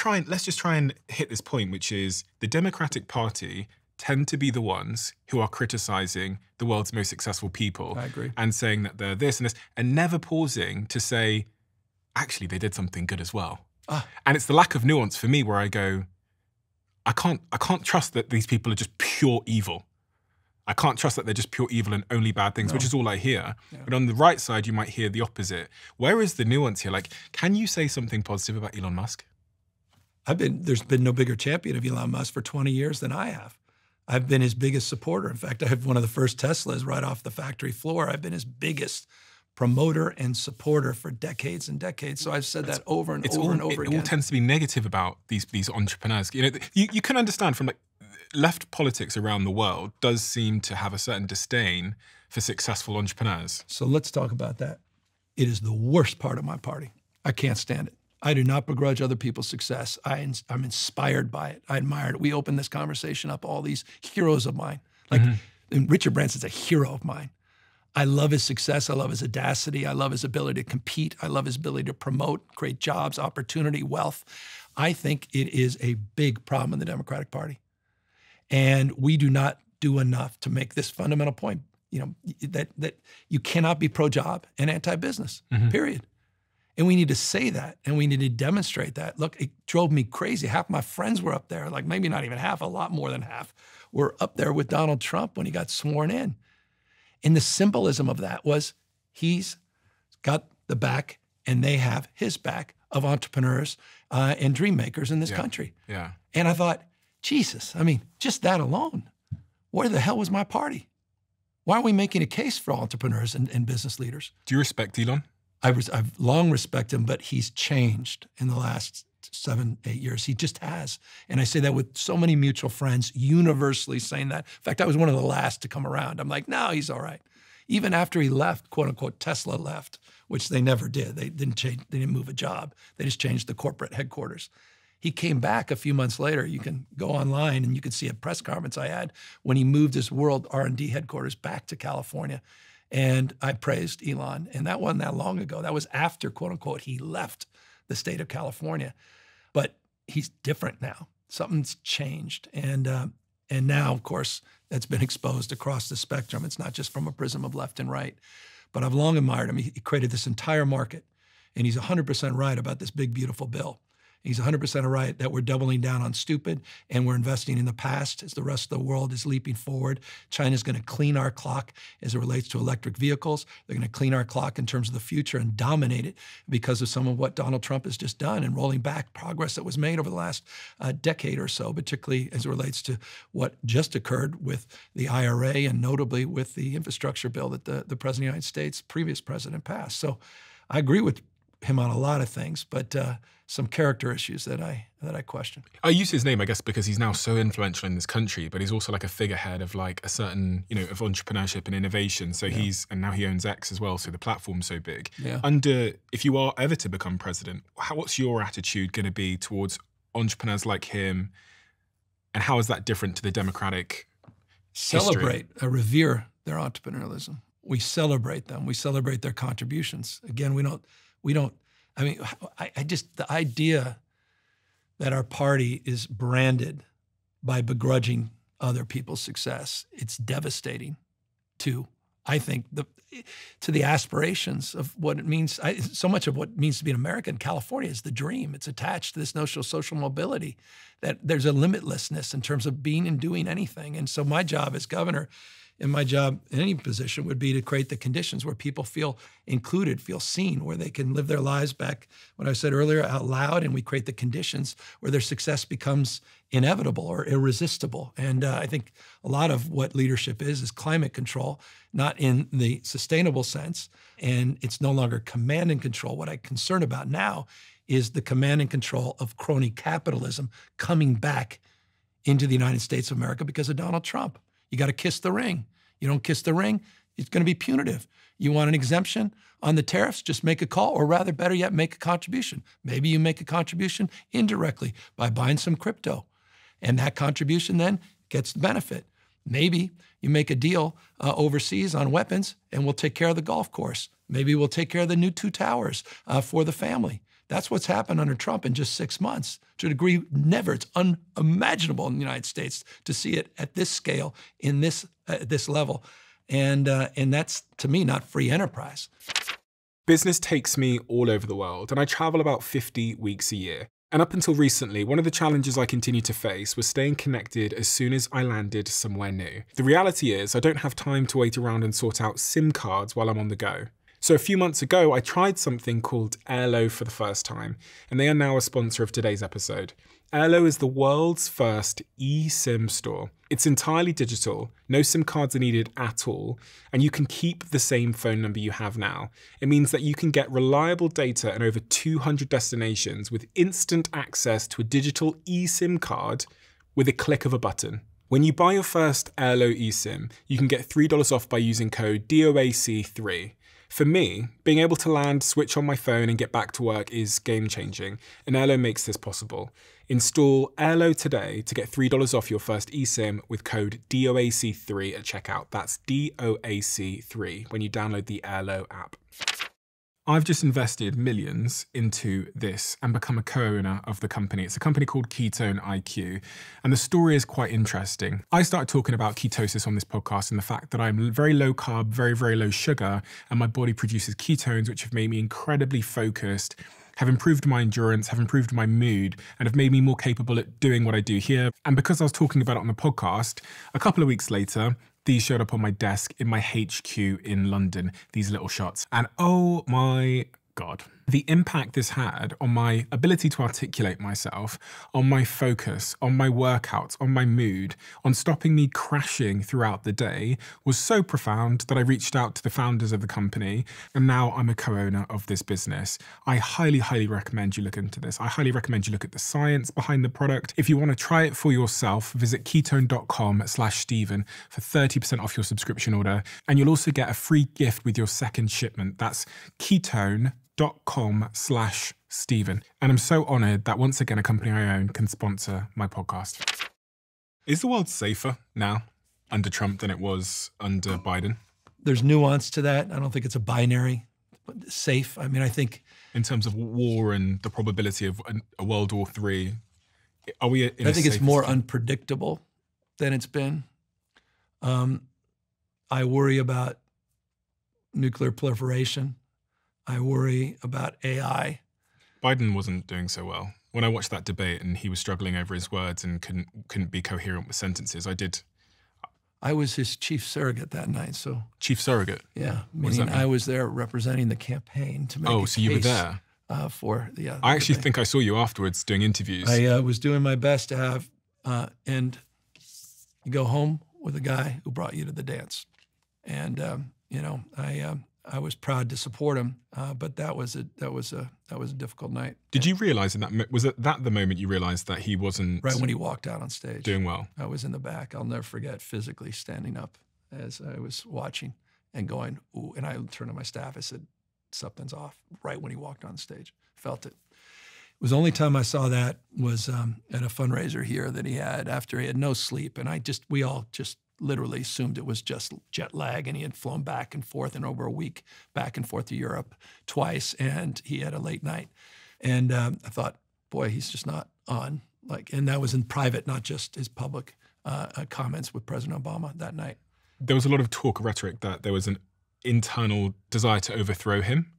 just try and hit this point, which is the Democratic Party tend to be the ones who are criticizing the world's most successful people.
I agree.
And saying that they're this and this, and never pausing to say, actually, they did something good as well. And it's the lack of nuance for me where I go, I can't trust that these people are just pure evil. I can't trust that they're just pure evil and only bad things, which is all I hear. Yeah. But on the right side, you might hear the opposite. Where is the nuance here? Like, can you say something positive about Elon Musk?
There's been no bigger champion of Elon Musk for 20 years than I have. I've been his biggest supporter. In fact, I have one of the first Teslas right off the factory floor. I've been his biggest promoter and supporter for decades and decades. So I've said that over and over again.
It all tends to be negative about these entrepreneurs. You know, you can understand from like left politics around the world does seem to have a certain disdain for successful entrepreneurs.
So let's talk about that. It is the worst part of my party. I can't stand it. I do not begrudge other people's success. I'm inspired by it. I admire it. We opened this conversation up, all these heroes of mine. Like Richard Branson's a hero of mine. I love his success. I love his audacity. I love his ability to compete. I love his ability to promote, create jobs, opportunity, wealth. I think it is a big problem in the Democratic Party. And we do not do enough to make this fundamental point, you know, that you cannot be pro-job and anti-business, period. And we need to say that, and we need to demonstrate that. Look, it drove me crazy. Half my friends were up there, like maybe not even half, a lot more than half, were up there with Donald Trump when he got sworn in. And the symbolism of that was he's got the back, and they have his back, of entrepreneurs and dream makers in this country.
Yeah.
And I thought, Jesus, I mean, just that alone, where the hell was my party? Why are we making a case for entrepreneurs and business leaders?
Do you respect Elon?
I've long respected him, but he's changed in the last 7, 8 years. He just has. And I say that with so many mutual friends, universally saying that. In fact, I was one of the last to come around. I'm like, no, he's all right. Even after he left, quote unquote, Tesla left, which they never did. They didn't change, they didn't move a job. They just changed the corporate headquarters. He came back a few months later. You can go online and you can see a press conference I had when he moved his world R&D headquarters back to California. And I praised Elon. And that wasn't that long ago. That was after, quote unquote, he left the state of California. But he's different now. Something's changed. And now, of course, that's been exposed across the spectrum. It's not just from a prism of left and right. But I've long admired him. He created this entire market. And he's 100% right about this big, beautiful bill. He's 100% right that we're doubling down on stupid and we're investing in the past as the rest of the world is leaping forward. China's going to clean our clock as it relates to electric vehicles. They're going to clean our clock in terms of the future and dominate it because of some of what Donald Trump has just done and rolling back progress that was made over the last decade or so, particularly as it relates to what just occurred with the IRA and notably with the infrastructure bill that the President of the United States, previous president, passed. So I agree with him on a lot of things, but some character issues that I question.
I use his name, I guess, because he's now so influential in this country, but he's also like a figurehead of like a certain, you know, of entrepreneurship and innovation. So and now he owns X as well, so the platform's so big. Yeah. If you are ever to become president, what's your attitude going to be towards entrepreneurs like him, and how is that different to the Democratic
Celebrate, revere their entrepreneurialism. We celebrate them. We celebrate their contributions. Again, we don't, I mean, the idea that our party is branded by begrudging other people's success, it's devastating to, I think, to the aspirations of what it means. So much of what it means to be an American, California is the dream. It's attached to this notion of social mobility, that there's a limitlessness in terms of being and doing anything. And so my job as governor, and my job in any position, would be to create the conditions where people feel included, feel seen, where they can live their lives back, what I said earlier, out loud, and we create the conditions where their success becomes inevitable or irresistible. And I think a lot of what leadership is climate control, not in the sustainable sense, and it's no longer command and control. What I'm concerned about now is the command and control of crony capitalism coming back into the United States of America because of Donald Trump. You got to kiss the ring. You don't kiss the ring, It's going to be punitive. You want an exemption on the tariffs? Just make a call, or rather, better yet, make a contribution. Maybe you make a contribution indirectly by buying some crypto, and that contribution then gets the benefit. Maybe you make a deal overseas on weapons, and we'll take care of the golf course. Maybe we'll take care of the new 2 towers for the family. That's what's happened under Trump in just 6 months. To a degree never, it's unimaginable in the United States to see it at this scale, in this level. And that's, to me, not free enterprise.
Business takes me all over the world, and I travel about 50 weeks a year. And up until recently, one of the challenges I continued to face was staying connected as soon as I landed somewhere new. The reality is I don't have time to wait around and sort out SIM cards while I'm on the go. So a few months ago, I tried something called Airlo for the first time, and they are now a sponsor of today's episode. Airlo is the world's first eSIM store. It's entirely digital, no SIM cards are needed at all, and you can keep the same phone number you have now. It means that you can get reliable data in over 200 destinations with instant access to a digital eSIM card with a click of a button. When you buy your first Airlo eSIM, you can get $3 off by using code DOAC3. For me, being able to land, switch on my phone and get back to work is game-changing, and Airlo makes this possible. Install Airlo today to get $3 off your first eSIM with code DOAC3 at checkout. That's DOAC3 when you download the Airlo app. I've just invested millions into this and become a co-owner of the company. It's a company called Ketone IQ, and the story is quite interesting. I started talking about ketosis on this podcast and the fact that I'm very low carb, very, very low sugar, and my body produces ketones, which have made me incredibly focused, have improved my endurance, have improved my mood, and have made me more capable at doing what I do here. And because I was talking about it on the podcast, a couple of weeks later, these showed up on my desk in my HQ in London, these little shots. And oh my God, the impact this had on my ability to articulate myself, on my focus, on my workouts, on my mood, on stopping me crashing throughout the day was so profound that I reached out to the founders of the company, and now I'm a co-owner of this business. I highly, highly recommend you look into this. I highly recommend you look at the science behind the product. If you want to try it for yourself, visit ketone.com/Stephen for 30% off your subscription order, and you'll also get a free gift with your second shipment. That's ketone.com/Stephen. And I'm so honored that once again, a company I own can sponsor my podcast. Is the world safer now under Trump than it was under Biden?
There's nuance to that. I don't think it's a binary safe. I mean, I think
in terms of war and the probability of a World War III, are we in
I think it's more unpredictable than it's been. I worry about nuclear proliferation. I worry about AI.
Biden wasn't doing so well. When I watched that debate and he was struggling over his words and couldn't be coherent with sentences,
I was his chief surrogate that night, so.
Chief surrogate?
Yeah, meaning I was there representing the campaign to make a
so you were
case,
there?
I
actually think I saw you afterwards doing interviews.
I was doing my best to have, and you go home with a guy who brought you to the dance. And, I was proud to support him, but that was a difficult night.
Did you realize was that the moment you realized that he wasn't
right when he walked out on stage
doing well?
I was in the back. I'll never forget physically standing up as I was watching and going, ooh, and I turned to my staff. I said, something's off. Right when he walked on stage, felt it. It was the only time I saw that was at a fundraiser here that he had after he had no sleep, and we all just literally assumed it was just jet lag, and he had flown back and forth in over a week, back and forth to Europe twice, and he had a late night. And I thought, boy, he's just not on. And that was in private, not just his public comments with President Obama that night.
There was a lot of talk, rhetoric, that there was an internal desire to overthrow him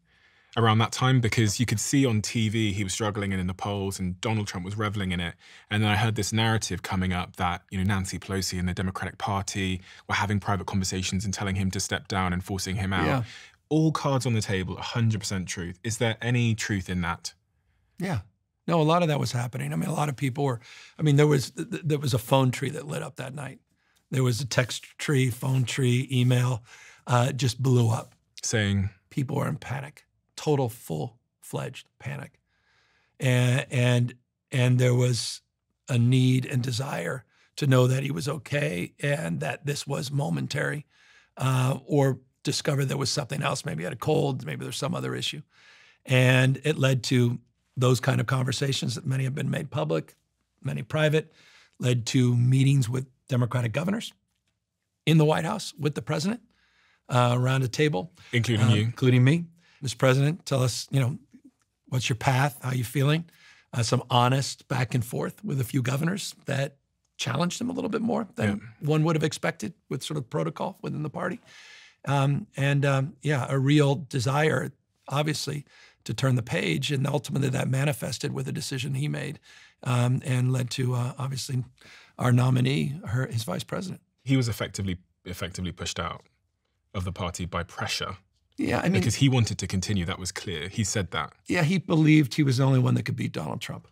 around that time, because you could see on TV he was struggling in the polls and Donald Trump was reveling in it. And then I heard this narrative coming up that, Nancy Pelosi and the Democratic Party were having private conversations and telling him to step down and forcing him out.
Yeah.
All cards on the table, 100% truth. Is there any truth in that?
Yeah. No, a lot of that was happening. I mean, a lot of people were, there was a phone tree that lit up that night. There was a text tree, phone tree, email, just blew up.
Saying?
People were in panic. Total full-fledged panic. And there was a need and desire to know that he was okay and that this was momentary. or discover there was something else. Maybe he had a cold, maybe there's some other issue. And it led to those kind of conversations that many have been made public, many private, led to meetings with Democratic governors in the White House with the president around a table.
Including you.
Including me. Mr. President, tell us, what's your path? How are you feeling? Some honest back and forth with a few governors that challenged him a little bit more than one would have expected with sort of protocol within the party. A real desire, obviously, to turn the page, and ultimately that manifested with a decision he made and led to, obviously, our nominee, his vice president.
He was effectively pushed out of the party by pressure.
Yeah, I mean,
because he wanted to continue, that was clear. He said that.
Yeah, he believed he was the only one that could beat Donald Trump.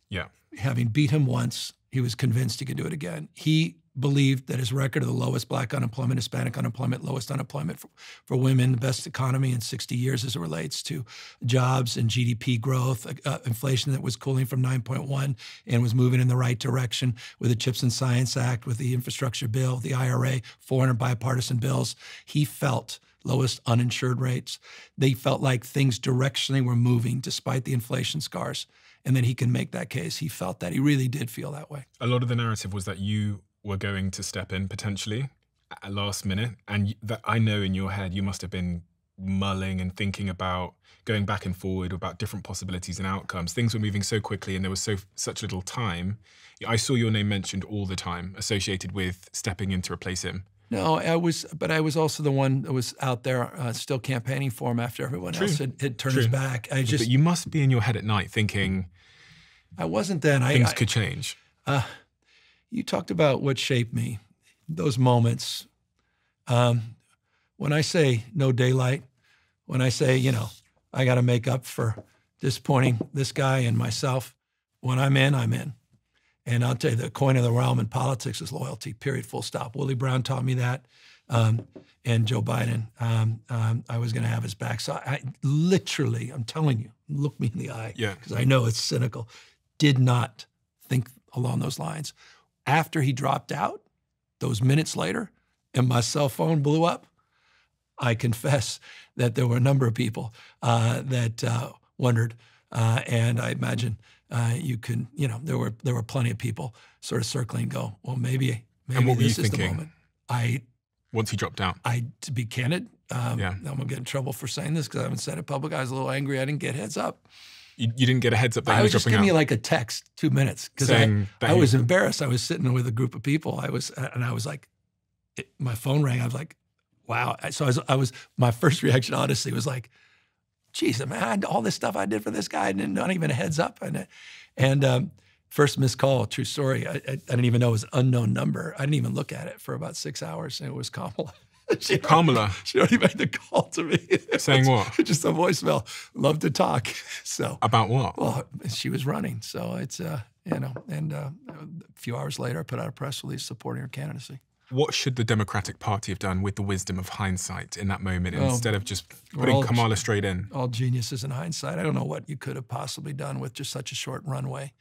Yeah.
Having beat him once, he was convinced he could do it again. He believed that his record of the lowest black unemployment, Hispanic unemployment, lowest unemployment for women, the best economy in 60 years as it relates to jobs and GDP growth, inflation that was cooling from 9.1 and was moving in the right direction with the CHIPS and Science Act, with the infrastructure bill, the IRA, 400 bipartisan bills. He felt lowest uninsured rates. They felt like things directionally were moving despite the inflation scars, and that he can make that case. He felt that. He really did feel that way.
A lot of the narrative was that you were going to step in potentially at last minute, and that I know in your head you must have been mulling and thinking about going back and forward about different possibilities and outcomes. Things were moving so quickly and there was such little time. I saw your name mentioned all the time associated with stepping in to replace him.
No, but I was also the one that was out there still campaigning for him after everyone else had turned his back. But
you must be in your head at night thinking,
I wasn't then.
Things could change.
You talked about what shaped me, those moments. When I say no daylight, when I say, I got to make up for disappointing this guy and myself, when I'm in, I'm in. And I'll tell you, the coin of the realm in politics is loyalty, period, full stop. Willie Brown taught me that, and Joe Biden. I was going to have his back. So I literally, I'm telling you, look me in the eye, because I know it's cynical, did not think along those lines. After he dropped out, those minutes later, and my cell phone blew up, I confess that there were a number of people that wondered, and I imagine you can, there were plenty of people sort of circling, go, well, maybe
and what
this
were you
is
thinking?
the moment.
Once he dropped out,
to be candid, I'm gonna get in trouble for saying this because I haven't said it public. I was a little angry. I didn't get heads up.
You didn't get a heads up that
I
he
was
was
just
dropping
giving
out?
me like a text, 2 minutes, because I was embarrassed. I was sitting with a group of people. I was like, my phone rang. I was like, wow. So my first reaction, honestly, was like, geez, man, all this stuff I did for this guy, and not even a heads up. And first missed call, true story. I didn't even know it was an unknown number. I didn't even look at it for about 6 hours, and it was Kamala.
Kamala?
She already made the call to me.
Saying what?
Just a voicemail. Love to talk. So
about what?
Well, she was running. So it's, and a few hours later, I put out a press release supporting her candidacy.
What should the Democratic Party have done with the wisdom of hindsight in that moment instead of just putting Kamala straight in?
All geniuses in hindsight. I don't know what you could have possibly done with just such a short runway.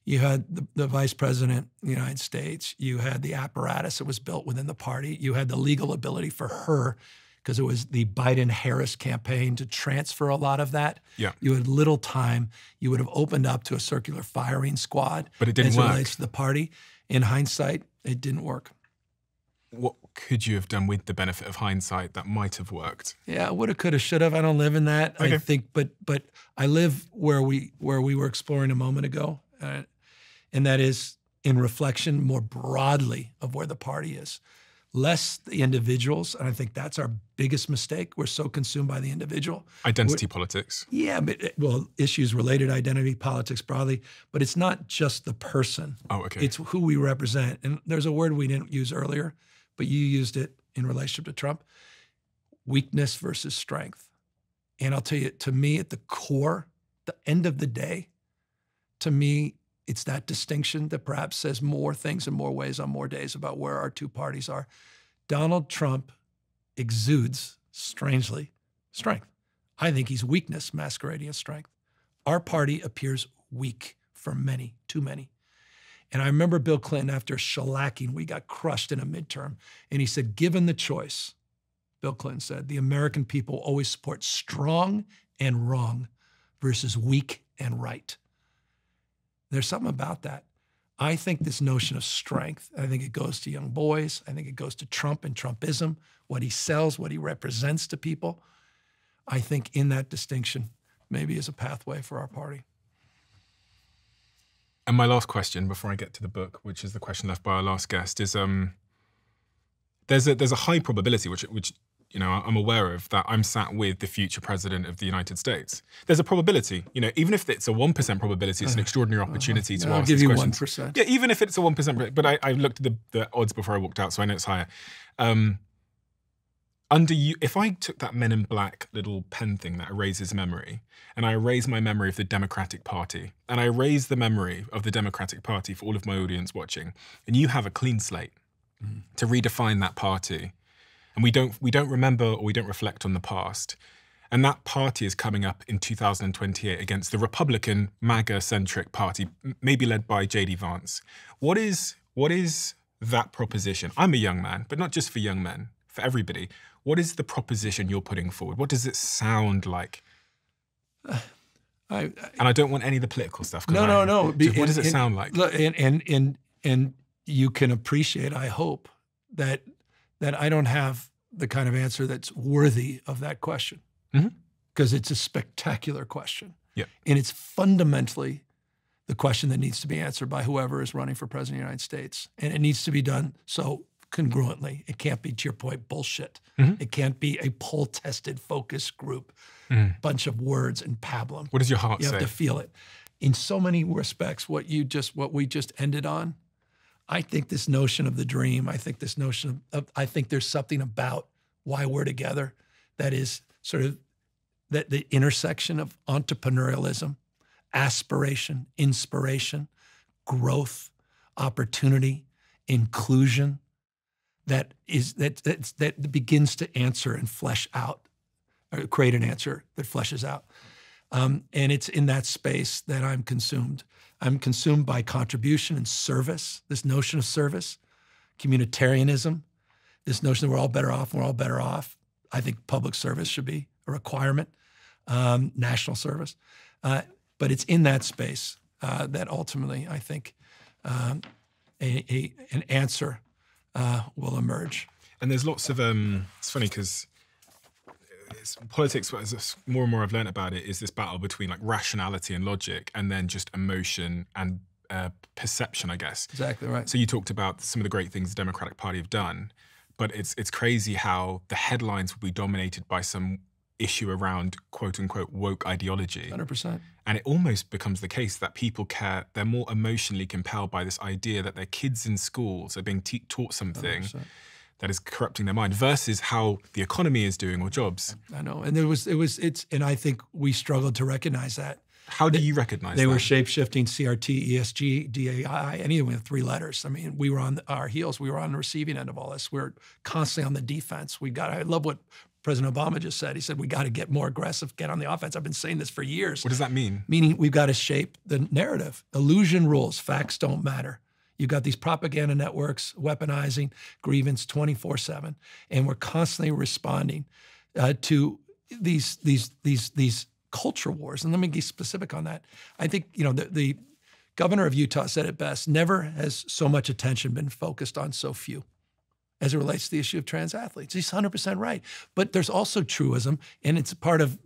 You had the vice president of the United States. You had the apparatus that was built within the party. You had the legal ability for her, because it was the Biden-Harris campaign, to transfer a lot of that.
Yeah.
You had little time. You would have opened up to a circular firing squad.
But it didn't work.
As it relates to the party. In hindsight, it didn't work.
What could you have done with the benefit of hindsight that might have worked?
Yeah, woulda, coulda, shoulda. I don't live in that.
Okay.
I think, but I live where we were exploring a moment ago, and that is in reflection more broadly of where the party is, less the individuals. And I think that's our biggest mistake. We're so consumed by the individual.
Identity politics.
Yeah, but issues related to identity politics broadly, but it's not just the person.
Oh, okay.
It's who we represent. And there's a word we didn't use earlier, but you used it in relationship to Trump: weakness versus strength. And I'll tell you, to me, at the core, the end of the day, to me, it's that distinction that perhaps says more things in more ways on more days about where our two parties are. Donald Trump exudes, strangely, strength. I think he's weakness masquerading as strength. Our party appears weak for many, too many. And I remember Bill Clinton, after shellacking, we got crushed in a midterm, and he said, given the choice Bill Clinton said, the American people always support strong and wrong versus weak and right. There's something about that. I think this notion of strength, I think it goes to young boys. I think it goes to Trump and Trumpism, what he sells, what he represents to people. I think in that distinction maybe is a pathway for our party.
And my last question before I get to the book, which is the question left by our last guest, is there's a high probability, which you know, I'm aware of, that I'm sat with the future president of the United States. There's a probability, you know, even if it's a 1% probability, it's an extraordinary opportunity to ask these questions.
I'll give you 1%.
Yeah, even if it's a 1%, but I looked at the odds before I walked out, so I know it's higher. Under you, if I took that Men in Black little pen thing that erases memory, and I erase my memory of the Democratic Party, and I erase the memory of the Democratic Party for all of my audience watching, and you have a clean slate to redefine that party, and we don't remember or we don't reflect on the past, and that party is coming up in 2028 against the Republican MAGA-centric party, maybe led by J.D. Vance. What is that proposition? I'm a young man, but not just for young men, for everybody. What is the proposition you're putting forward? What does it sound like? And I don't want any of the political stuff.
No.
What does it sound like?
Look, and you can appreciate, I hope, that I don't have the kind of answer that's worthy of that question, because it's a spectacular question.
Yeah.
And it's fundamentally the question that needs to be answered by whoever is running for president of the United States. And it needs to be done so congruently. It can't be, to your point, bullshit. It can't be a poll-tested focus group, bunch of words and pablum.
What does your heart say?
You have to feel it. In so many respects, what we just ended on, I think this notion of the dream, I think this notion of I think there's something about why we're together that is sort of that the intersection of entrepreneurialism, aspiration, inspiration, growth, opportunity, inclusion, that begins to answer and flesh out, or create an answer that fleshes out. And it's in that space that I'm consumed. I'm consumed by contribution and service, this notion of service, communitarianism, this notion that we're all better off, and we're all better off. I think public service should be a requirement, national service. But it's in that space that ultimately I think an answer will emerge.
And there's lots of, it's funny because politics, more and more I've learned about it, is this battle between like rationality and logic, and then just emotion and perception, I guess.
Exactly right.
So you talked about some of the great things the Democratic Party have done, but it's crazy how the headlines will be dominated by some issue around quote unquote woke ideology.
100%.
And it almost becomes the case that people care, they're more emotionally compelled by this idea that their kids in schools are being taught something
100%.
that is corrupting their mind versus how the economy is doing or jobs.
I know, and and I think we struggled to recognize that.
How do you recognize that?
They were shape-shifting CRT, ESG, DAI, any of them with 3 letters. I mean, we were on our heels. We were on the receiving end of all this. We're constantly on the defense. I love what President Obama just said. He said, we got to get more aggressive, get on the offense. I've been saying this for years.
What does that mean?
Meaning we've got to shape the narrative. Illusion rules, facts don't matter. You've got these propaganda networks weaponizing grievance 24/7, and we're constantly responding to these culture wars. And let me be specific on that. I think the governor of Utah said it best: never has so much attention been focused on so few, as it relates to the issue of trans athletes. He's 100% right. But there's also truism, and it's part of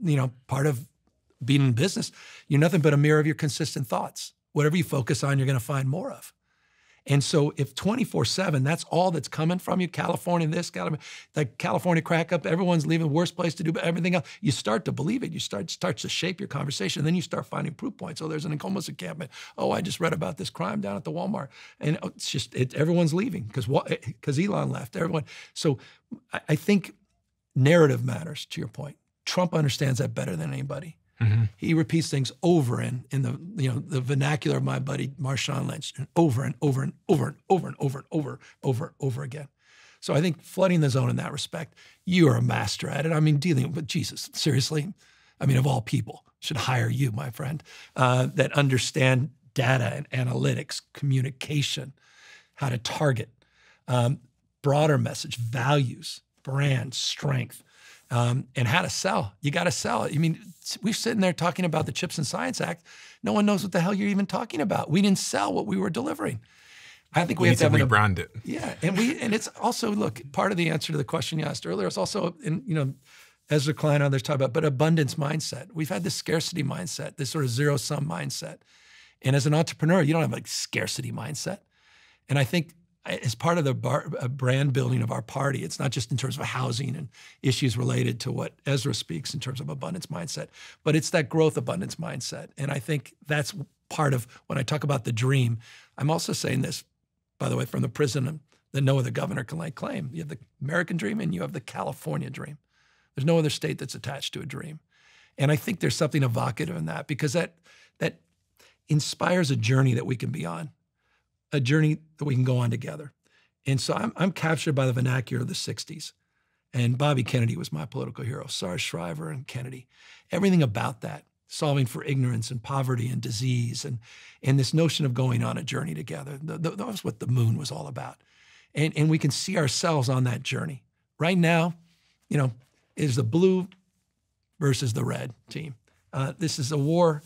being in business. You're nothing but a mirror of your consistent thoughts. Whatever you focus on, you're going to find more of. And so if 24/7, that's all that's coming from you, California this, California crack up, everyone's leaving, worst place to do, but everything else, you start to believe it. You starts to shape your conversation. And then you start finding proof points. Oh, there's an homeless encampment. Oh, I just read about this crime down at the Walmart. And it's just, everyone's leaving because Elon left, everyone. So I think narrative matters, to your point. Trump understands that better than anybody. He repeats things over in the vernacular of my buddy Marshawn Lynch, and over and over and over and over and over and over again. So I think flooding the zone in that respect, you are a master at it. I mean, dealing with Jesus, seriously. I mean, of all people, should hire you, my friend, that understand data and analytics, communication, how to target, broader message, values. brand strength, and how to sell. You got to sell. I mean, we're sitting there talking about the Chips and Science Act. No one knows what the hell you're even talking about. We didn't sell what we were delivering. I think we have to
rebrand it.
Yeah, and it's also, look, part of the answer to the question you asked earlier is also, Ezra Klein and others talk about, but abundance mindset. We've had this scarcity mindset, this sort of zero-sum mindset. And as an entrepreneur, you don't have like scarcity mindset. And I think as part of the brand building of our party, it's not just in terms of housing and issues related to what Ezra speaks in terms of abundance mindset, but it's that growth abundance mindset. And I think that's part of when I talk about the dream. I'm also saying this, by the way, from the prison that no other governor can lay claim. You have the American dream and you have the California dream. There's no other state that's attached to a dream. And I think there's something evocative in that, because that inspires a journey that we can be on, a journey that we can go on together. And so I'm captured by the vernacular of the 60s. And Bobby Kennedy was my political hero, Sarge Shriver and Kennedy. Everything about that, solving for ignorance and poverty and disease, and this notion of going on a journey together. That was what the moon was all about. And we can see ourselves on that journey. Right now, is the blue versus the red team. This is a war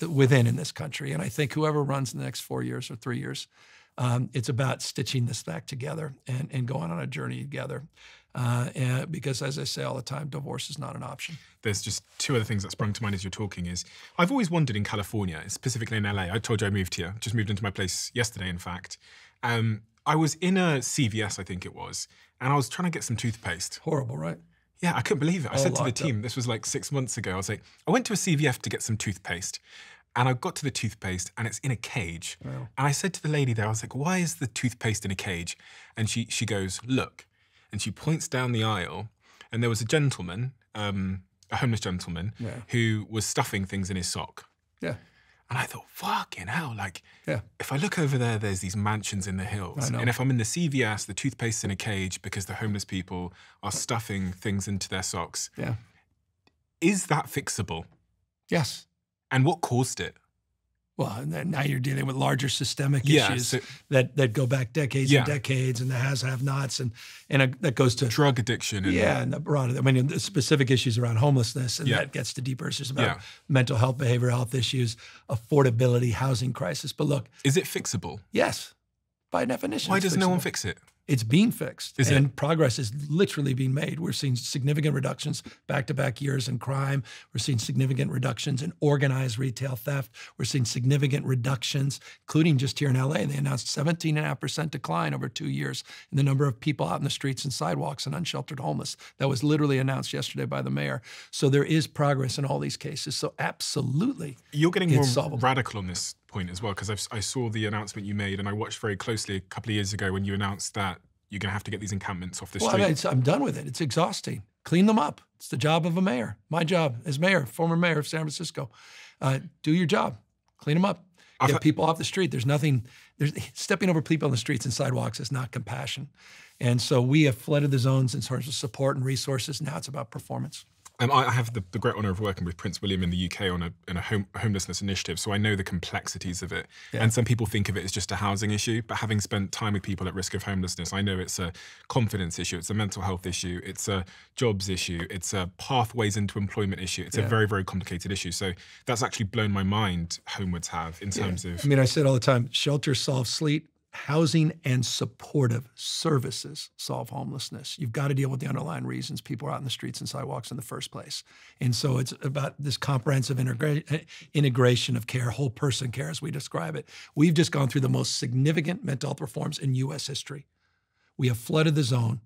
within in this country. And I think whoever runs in the next 4 years or 3 years, it's about stitching this back together and going on a journey together. Because as I say all the time, divorce is not an option.
There's just two other things that sprung to mind as you're talking is, I've always wondered in California, specifically in LA, I told you I moved here, just moved into my place yesterday, in fact. I was in a CVS, I think it was, and I was trying to get some toothpaste.
Horrible, right?
Yeah, I couldn't believe it. I said to the team, this was like 6 months ago, I was like, I went to a CVS to get some toothpaste, and I got to the toothpaste and it's in a cage. Wow. And I said to the lady there, I was like, why is the toothpaste in a cage? And she goes, look. And she points down the aisle, and there was a gentleman, a homeless gentleman, who was stuffing things in his sock. Yeah. And I thought, fucking hell, like, if I look over there, there's these mansions in the hills. And if I'm in the CVS, the toothpaste's in a cage because the homeless people are stuffing things into their socks. Yeah. Is that fixable?
Yes.
And what caused it?
Well, and now you're dealing with larger systemic issues that go back decades and decades, and the have-nots, and that goes to
drug addiction.
And the broader, I mean, the specific issues around homelessness, and that gets to deeper issues about mental health, behavioral health issues, affordability, housing crisis. But look,
is it fixable?
Yes, by definition.
Why does no one fix it?
It's being fixed, and progress is literally being made. We're seeing significant reductions back-to-back years in crime. We're seeing significant reductions in organized retail theft. We're seeing significant reductions, including just here in LA. They announced 17.5% decline over 2 years in the number of people out in the streets and sidewalks and unsheltered homeless. That was literally announced yesterday by the mayor. So there is progress in all these cases. So absolutely,
you're getting more radical on this point as well, because I saw the announcement you made, and I watched very closely a couple of years ago when you announced that you're going to have to get these encampments off the street.
Well, I'm done with it. It's exhausting. Clean them up. It's the job of a mayor. My job as mayor, former mayor of San Francisco. Do your job. Clean them up. Get people off the street. There's stepping over people on the streets and sidewalks is not compassion. And so we have flooded the zones in terms of support and resources. Now it's about performance.
I have the great honour of working with Prince William in the UK on a homelessness initiative, so I know the complexities of it. Yeah. And some people think of it as just a housing issue, but having spent time with people at risk of homelessness, I know it's a confidence issue, it's a mental health issue, it's a jobs issue, it's a pathways into employment issue. It's a very, very complicated issue. So that's actually blown my mind, Homewood's have, in terms of...
I mean, I say it all the time, shelter solves sleep. Housing and supportive services solve homelessness. You've got to deal with the underlying reasons people are out in the streets and sidewalks in the first place. And so it's about this comprehensive integration of care, whole person care as we describe it. We've just gone through the most significant mental health reforms in U.S. history. We have flooded the zone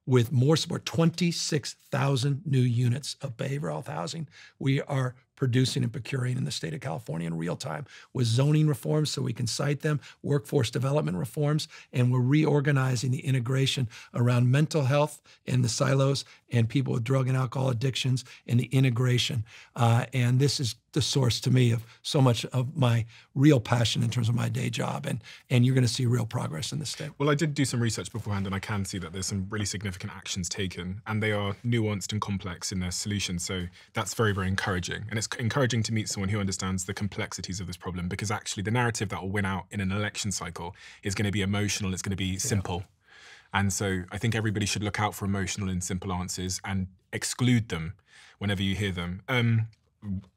with more support, 26,000 new units of behavioral health housing. We are producing and procuring in the state of California in real time with zoning reforms so we can cite them, workforce development reforms, and we're reorganizing the integration around mental health in the silos and people with drug and alcohol addictions and the integration. And this is the source to me of so much of my real passion in terms of my day job. And you're going to see real progress in the state.
Well, I did do some research beforehand, and I can see that there's some really significant actions taken, and they are nuanced and complex in their solutions. So that's very, very encouraging. And it's encouraging to meet someone who understands the complexities of this problem, because actually the narrative that will win out in an election cycle is going to be emotional, it's going to be simple. And so I think everybody should look out for emotional and simple answers and exclude them whenever you hear them.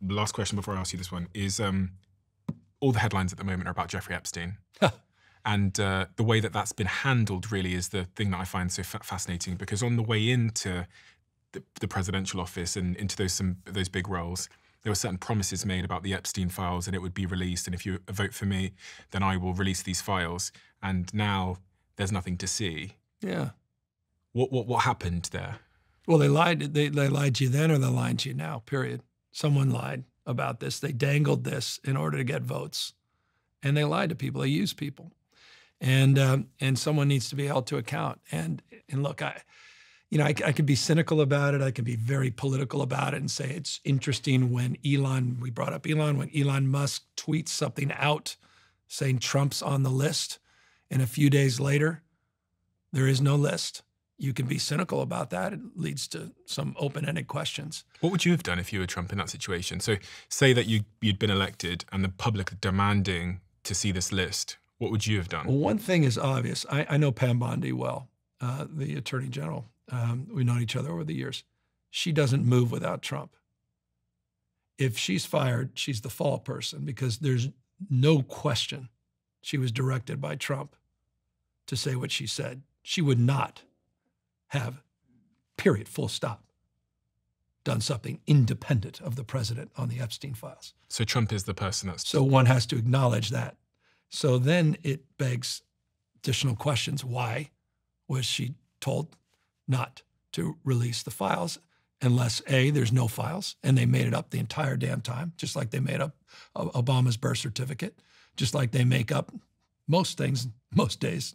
Last question before I ask you this one is, all the headlines at the moment are about Jeffrey Epstein. And the way that that's been handled really is the thing that I find so fascinating, because on the way into the presidential office and into those big roles, there were certain promises made about the Epstein files and it would be released. And if you vote for me, then I will release these files. And now there's nothing to see.
Yeah.
What happened there?
Well, they lied. They lied to you then, or they're lying to you now, period. Someone lied about this. They dangled this in order to get votes. And they lied to people. They used people. And someone needs to be held to account. And look, I could be cynical about it. I could be very political about it and say it's interesting when we brought up Elon, when Elon Musk tweets something out saying Trump's on the list, and a few days later, there is no list. You can be cynical about that. It leads to some open-ended questions.
What would you have done if you were Trump in that situation? So say that you'd been elected and the public are demanding to see this list. What would you have done?
Well, one thing is obvious. I know Pam Bondi well, the Attorney General. We've known each other over the years. She doesn't move without Trump. If she's fired, she's the fall person, because there's no question she was directed by Trump to say what she said. She would not have, period, full stop, done something independent of the president on the Epstein files.
So Trump is the person that's...
So one has to acknowledge that. So then it begs additional questions. Why was she told not to release the files unless, A, there's no files, and they made it up the entire damn time, just like they made up Obama's birth certificate, just like they make up most things, most days,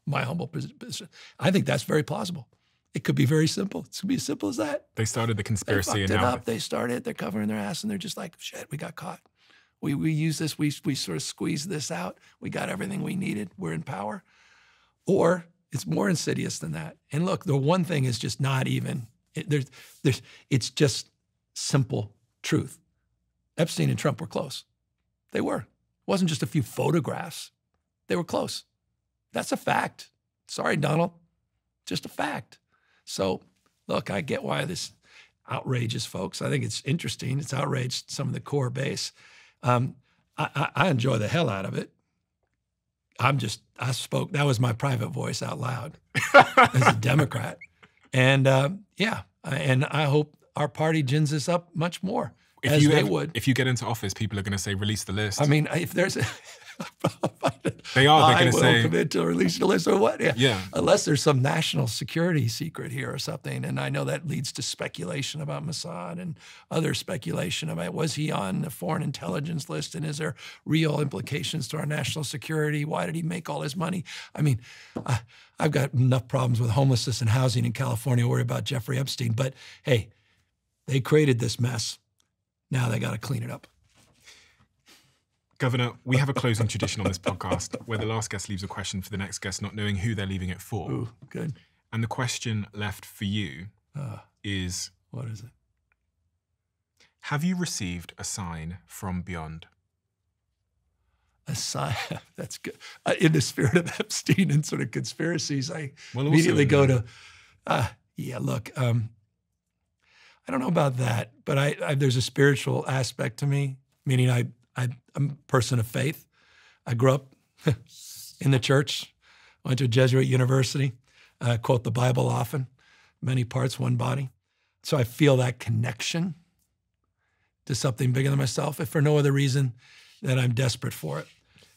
my humble position. I think that's very plausible. It could be very simple. It could be as simple as that.
They started the conspiracy
and
now...
up. They started, they're covering their ass, and they're just like, shit, we got caught. We use this, we sort of squeezed this out. We got everything we needed. We're in power. Or it's more insidious than that. And look, the one thing is just not even, it's just simple truth. Epstein and Trump were close. They were. It wasn't just a few photographs. They were close. That's a fact. Sorry, Donald. Just a fact. So look, I get why this outrages folks. I think it's interesting. It's outraged some of the core base. I enjoy the hell out of it. I spoke, that was my private voice out loud as a Democrat. And and I hope our party gins this up much more, as they would.
If you get into office, people are going to say, release the list.
I mean, if there's
they're going to say,
commit to release the list or what?
Yeah.
Unless there's some national security secret here or something. And I know that leads to speculation about Mossad and other speculation about, was he on the foreign intelligence list, and is there real implications to our national security? Why did he make all his money? I mean, I've got enough problems with homelessness and housing in California, worry about Jeffrey Epstein. But hey, they created this mess. Now they got to clean it up.
Governor, we have a closing tradition on this podcast where the last guest leaves a question for the next guest, not knowing who they're leaving it for.
Ooh, good.
And the question left for you is...
What is it?
Have you received a sign from beyond?
A sign? That's good. In the spirit of Epstein and sort of conspiracies, I immediately go to, yeah, look, I don't know about that, but there's a spiritual aspect to me, meaning I'm a person of faith. I grew up in the church, went to a Jesuit university, quote the Bible often, many parts, one body. So I feel that connection to something bigger than myself, if for no other reason than I'm desperate for it.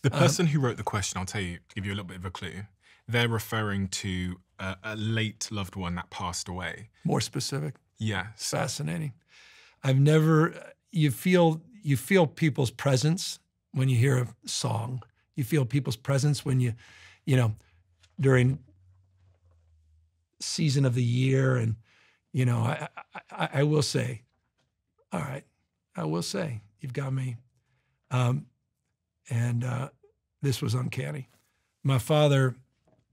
The person who wrote the question, I'll tell you, to give you a little bit of a clue, they're referring to a late loved one that passed away.
More specific?
Yes.
Fascinating. I've never, you feel people's presence when you hear a song. You feel people's presence when you know, during season of the year. And, you know, I will say, all right, I will say, you've got me. This was uncanny. My father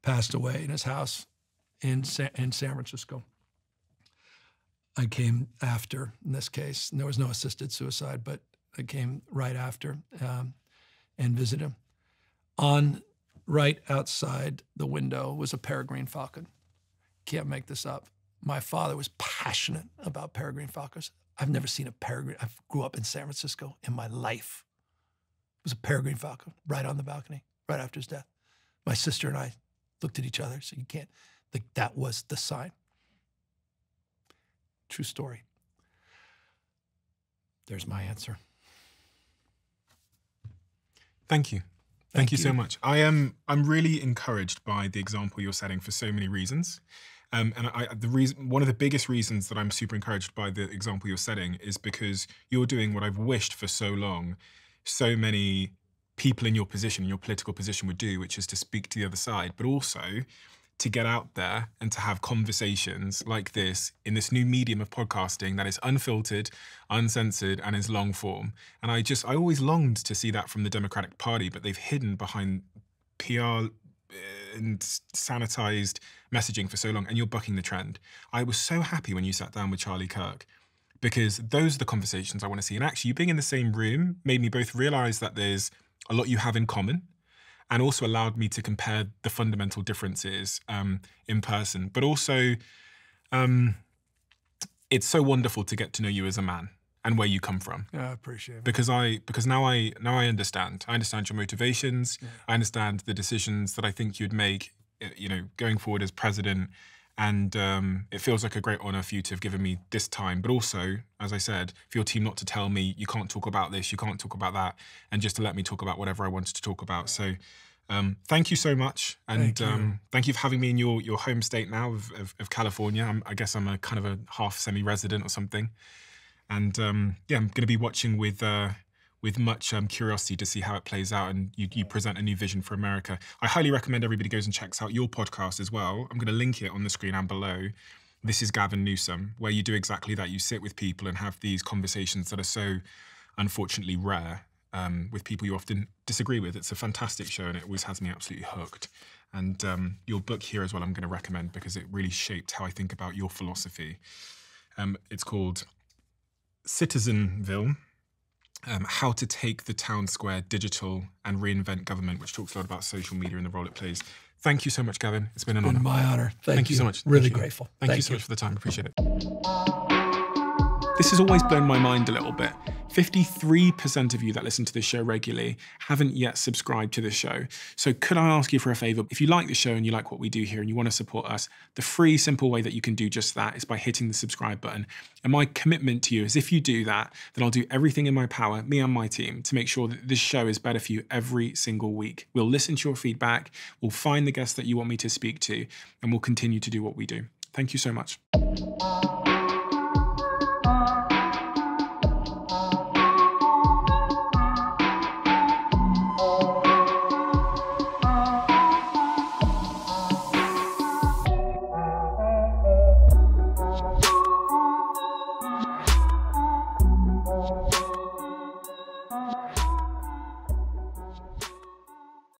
passed away in his house in San Francisco. I came after, in this case, and there was no assisted suicide, but I came right after and visited him. On right outside the window was a peregrine falcon. Can't make this up. My father was passionate about peregrine falcons. I've never seen a peregrine. I grew up in San Francisco in my life. It was a peregrine falcon right on the balcony, right after his death. My sister and I looked at each other, so you can't, that was the sign. True story. There's my answer.
Thank you. Thank you so much. I'm really encouraged by the example you're setting for so many reasons. And one of the biggest reasons that I'm super encouraged by the example you're setting is because you're doing what I've wished for so long, so many people in your position, in your political position would do, which is to speak to the other side, but also to get out there and to have conversations like this in this new medium of podcasting that is unfiltered, uncensored, and is long form. And I always longed to see that from the Democratic Party, but they've hidden behind PR and sanitized messaging for so long, and you're bucking the trend. I was so happy when you sat down with Charlie Kirk, because those are the conversations I want to see. And actually, you being in the same room made me both realize that there's a lot you have in common, and also allowed me to compare the fundamental differences in person. But also, it's so wonderful to get to know you as a man and where you come from.
Yeah, I appreciate it.
Because now I understand. I understand your motivations. Yeah. I understand the decisions that I think you'd make, going forward as president. And it feels like a great honor for you to have given me this time. But also, as I said, for your team not to tell me you can't talk about this, you can't talk about that, and just to let me talk about whatever I wanted to talk about. So thank you so much. And thank you for having me in your home state now of California. I guess I'm a kind of a half semi-resident or something. And I'm going to be watching with much curiosity to see how it plays out, and you present a new vision for America. I highly recommend everybody goes and checks out your podcast as well. I'm going to link it on the screen and below. This is Gavin Newsom, where you do exactly that. You sit with people and have these conversations that are so unfortunately rare with people you often disagree with. It's a fantastic show, and it always has me absolutely hooked. And your book here as well I'm going to recommend, because it really shaped how I think about your philosophy. It's called Citizenville, How to Take the Town Square Digital and Reinvent Government, which talks a lot about social media and the role it plays. Thank you so much, Gavin. It's been an honor.
My honor. Thank you
so much.
Really grateful.
Thank you so much for the time. Appreciate it. This has always blown my mind a little bit. 53% of you that listen to this show regularly haven't yet subscribed to this show. So could I ask you for a favor? If you like the show and you like what we do here and you want to support us, the free, simple way that you can do just that is by hitting the subscribe button. And my commitment to you is, if you do that, then I'll do everything in my power, me and my team, to make sure that this show is better for you every single week. We'll listen to your feedback, we'll find the guests that you want me to speak to, and we'll continue to do what we do. Thank you so much.